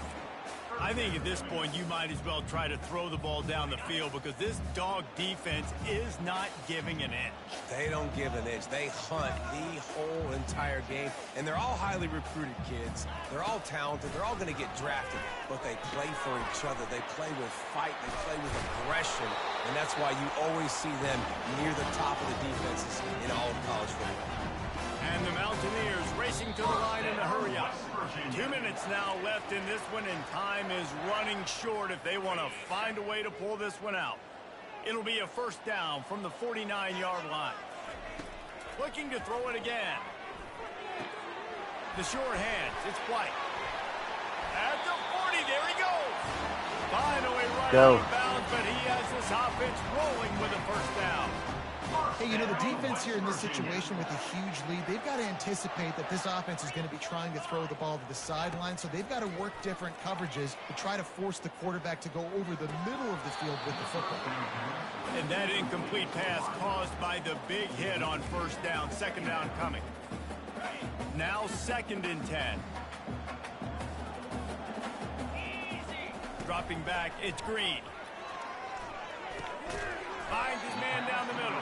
I think at this point you might as well try to throw the ball down the field because this dog defense is not giving an inch. They don't give an inch. They hunt the whole entire game. And they're all highly recruited kids. They're all talented. They're all going to get drafted. But they play for each other. They play with fight. They play with aggression. And that's why you always see them near the top of the defenses in all of college football. And the Mountaineers racing to the line in a hurry up. 2 minutes now left in this one, and time is running short if they want to find a way to pull this one out. It'll be a 1st down from the 49-yard line. Looking to throw it again. The short hands, it's White. At the 40, there he goes. Finally right out of bounds, but he has this offense rolling with a 1st down. Hey, you know, the defense here in this situation with a huge lead, they've got to anticipate that this offense is going to be trying to throw the ball to the sideline, so they've got to work different coverages to try to force the quarterback to go over the middle of the field with the football. And that incomplete pass caused by the big hit on 1st down, 2nd down coming. Now 2nd and 10. Dropping back, it's Green. Finds his man down the middle.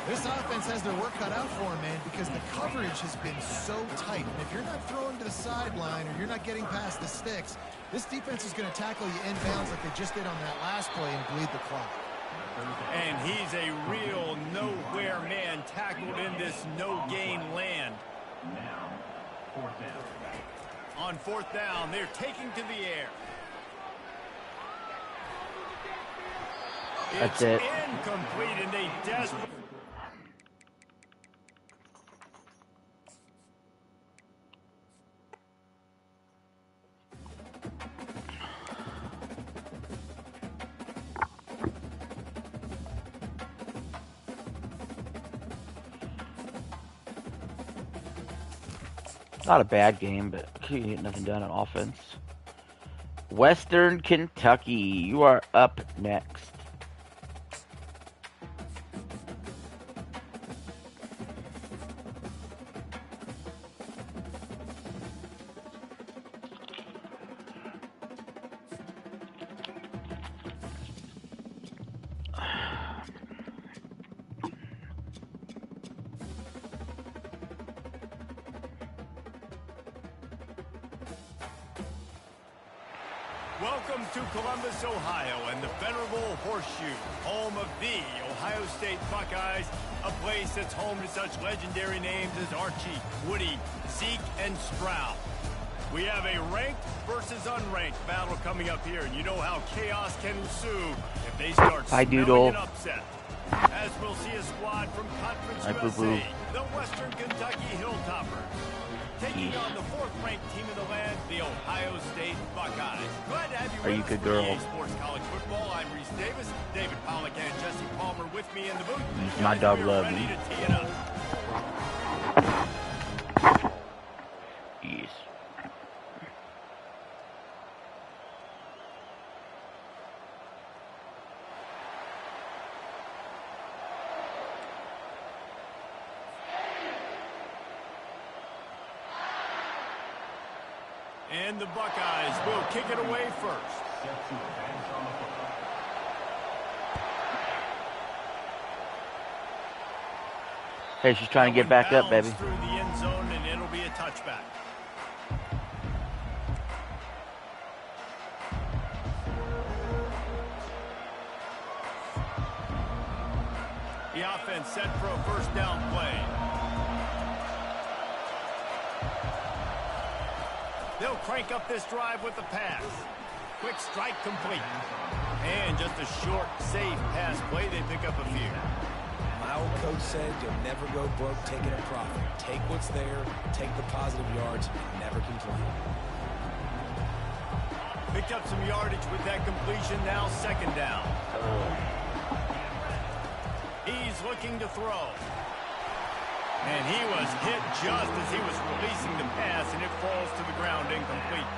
This offense has their work cut out for them, man, because the coverage has been so tight. And if you're not throwing to the sideline or you're not getting past the sticks, this defense is going to tackle you inbounds like they just did on that last play and bleed the clock. And he's a real nowhere man tackled in this no-gain land. Now, 4th down. On 4th down, they're taking to the air. That's it's it. Incomplete, and they desperately... Not a bad game, but you get nothing done on offense. Western Kentucky, you are up next. Welcome to Columbus, Ohio, and the venerable Horseshoe, home of the Ohio State Buckeyes, a place that's home to such legendary names as Archie, Woody, Zeke, and Stroud. We have a ranked versus unranked battle coming up here, and you know how chaos can ensue if they start smelling an upset. As we'll see a squad from Conference USA, the Western Kentucky Hilltoppers, taking on the fourth-ranked team in the land, the Ohio State Buckeyes. Glad to have you with us good for girl? EA Sports College Football. I'm Reese Davis, David Pollack, and Jesse Palmer with me in the booth. My dog Guys, loves ready me. to tee it up. Yes. And the Buckeyes will kick it away first. Set to advance on the football. Hey, she's trying to get That back one up, baby. bounced through the end zone, and it'll be a touchback. The offense set for a first down play. They'll crank up this drive with the pass. Quick strike complete. And just a short, safe pass play. They pick up a few. My old coach said you'll never go broke taking a profit. Take what's there, take the positive yards, and never complain. Picked up some yardage with that completion. Now second down. He's looking to throw. And he was hit just as he was releasing the pass, and it falls to the ground incomplete.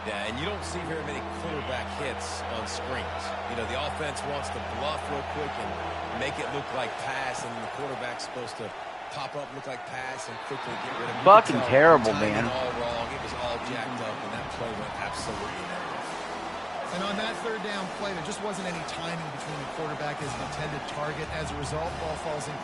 Yeah, and you don't see very many quarterback hits on screens. You know, the offense wants to bluff real quick and make it look like pass, and the quarterback's supposed to pop up, look like pass, and quickly get rid of it. Fucking terrible, man. All wrong. It was all jacked up, and that play went absolutely nowhere. And on that third down play, there just wasn't any timing between the quarterback as an intended target. As a result, ball falls in.